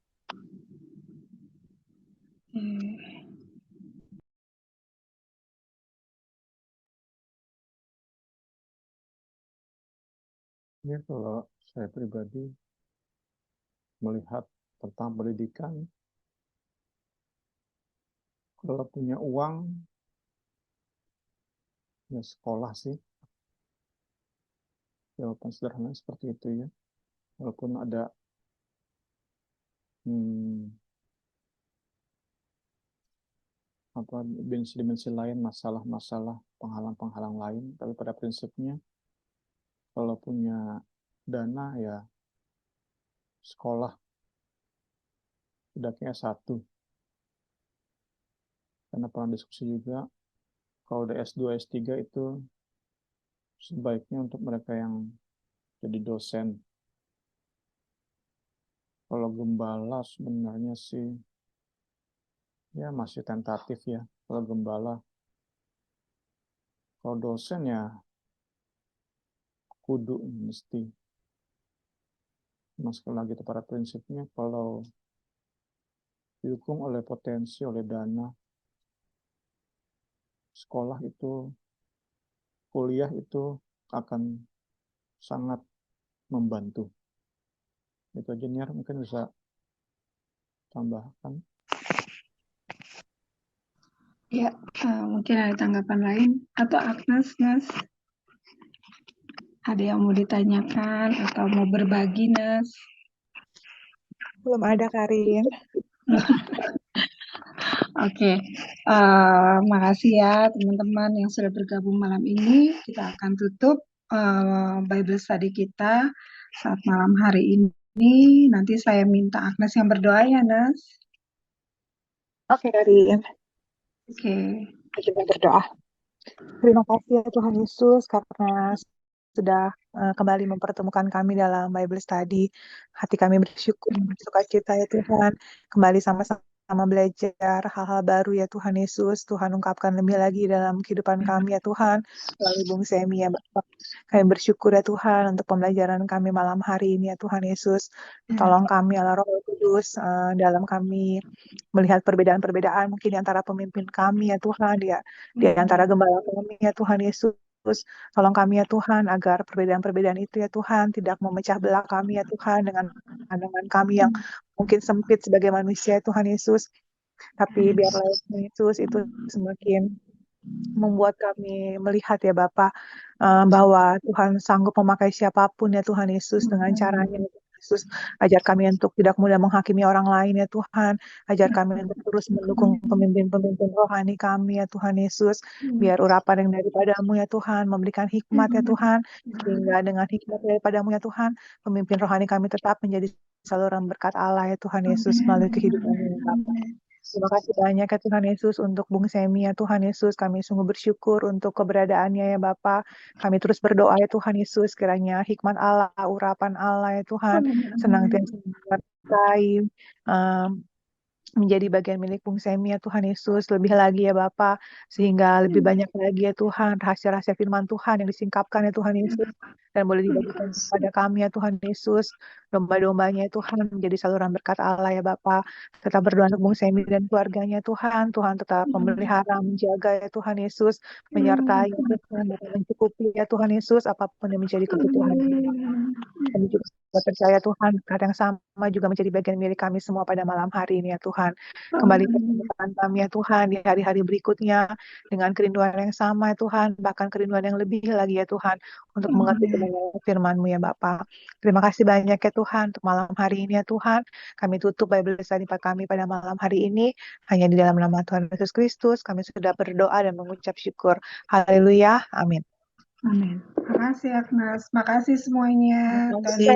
Ya, kalau saya pribadi melihat tentang pendidikan, kalau punya uang, ya sekolah sih. Jawaban sederhana seperti itu ya. Walaupun ada dimensi-dimensi lain, masalah-masalah, penghalang-penghalang lain, tapi pada prinsipnya kalau punya dana ya sekolah tidaknya satu. Karena pernah diskusi juga kalau udah S2, S3 itu sebaiknya untuk mereka yang jadi dosen. Kalau gembala sebenarnya sih ya masih tentatif ya. Kalau gembala, kalau dosen ya kudu mesti. Mas sekali lagi itu pada prinsipnya kalau didukung oleh potensi, oleh dana, sekolah itu, kuliah itu akan sangat membantu. Itu aja Niar mungkin bisa tambahkan. Ya, mungkin ada tanggapan lain atau Agnes, Nes? Ada yang mau ditanyakan atau mau berbagi, Nes? Belum ada Karin. Oke. Makasih ya teman-teman yang sudah bergabung malam ini. Kita akan tutup Bible study kita saat malam hari ini. Nanti saya minta Agnes yang berdoa ya, Nas. Oke, Karin. Oke. Kita berdoa. Terima kasih ya Tuhan Yesus karena sudah kembali mempertemukan kami dalam Bible study. Hati kami bersyukur, sukacita ya Tuhan. Kembali sama-sama belajar hal-hal baru ya Tuhan Yesus. Tuhan ungkapkan lebih lagi dalam kehidupan kami ya Tuhan. Melalui Bung Semi ya Bapak. Kami bersyukur ya Tuhan untuk pembelajaran kami malam hari ini ya Tuhan Yesus. Tolong kami Allah Roh Kudus dalam kami melihat perbedaan-perbedaan mungkin di antara pemimpin kami ya Tuhan, di antara gembala kami ya Tuhan Yesus. Tolong kami ya Tuhan agar perbedaan-perbedaan itu ya Tuhan tidak memecah belah kami ya Tuhan dengan pandangan kami yang mungkin sempit sebagai manusia ya Tuhan Yesus. Tapi biarlah ya Tuhan Yesus itu semakin membuat kami melihat ya Bapak bahwa Tuhan sanggup memakai siapapun ya Tuhan Yesus dengan caranya ya Tuhan Yesus. Ajar kami untuk tidak mudah menghakimi orang lain ya Tuhan. Ajar kami untuk terus mendukung pemimpin-pemimpin rohani kami ya Tuhan Yesus. Biar urapan yang daripadamu ya Tuhan, memberikan hikmat ya Tuhan. Sehingga dengan hikmat daripadamu ya Tuhan, pemimpin rohani kami tetap menjadi saluran berkat Allah ya Tuhan Yesus melalui kehidupannya ya Bapak. Terima kasih banyak ya Tuhan Yesus untuk Bung Semi ya Tuhan Yesus. Kami sungguh bersyukur untuk keberadaannya ya Bapak. Kami terus berdoa ya Tuhan Yesus. Kiranya hikmat Allah, urapan Allah ya Tuhan. Senantiasa menyertai menjadi bagian milik Bung Semi ya Tuhan Yesus. Lebih lagi ya Bapak. Sehingga lebih banyak lagi ya Tuhan. Rahasia-rahasia firman Tuhan yang disingkapkan ya Tuhan Yesus. Dan boleh dibagikan kepada kami ya Tuhan Yesus. Domba-dombanya ya Tuhan menjadi saluran berkat Allah ya Bapak. Tetap berdoa untuk Bung Semi dan keluarganya Tuhan. Tuhan tetap memelihara, menjaga ya Tuhan Yesus. Menyertai ya Tuhan. Dan mencukupi ya Tuhan Yesus. Apapun yang menjadi kebutuhan. Kami juga percaya Tuhan, berkat yang sama juga menjadi bagian milik kami semua pada malam hari ini ya Tuhan. Kembali pertemukan kami ya Tuhan di hari-hari berikutnya dengan kerinduan yang sama ya Tuhan, bahkan kerinduan yang lebih lagi ya Tuhan untuk mengerti kebenaran firman-Mu ya Bapa. Terima kasih banyak ya Tuhan untuk malam hari ini ya Tuhan. Kami tutup Bible study kami pada malam hari ini hanya di dalam nama Tuhan Yesus Kristus. Kami sudah berdoa dan mengucap syukur. Haleluya. Amin. Amin. Terima kasih Agnes. Makasih semuanya. Terima kasih.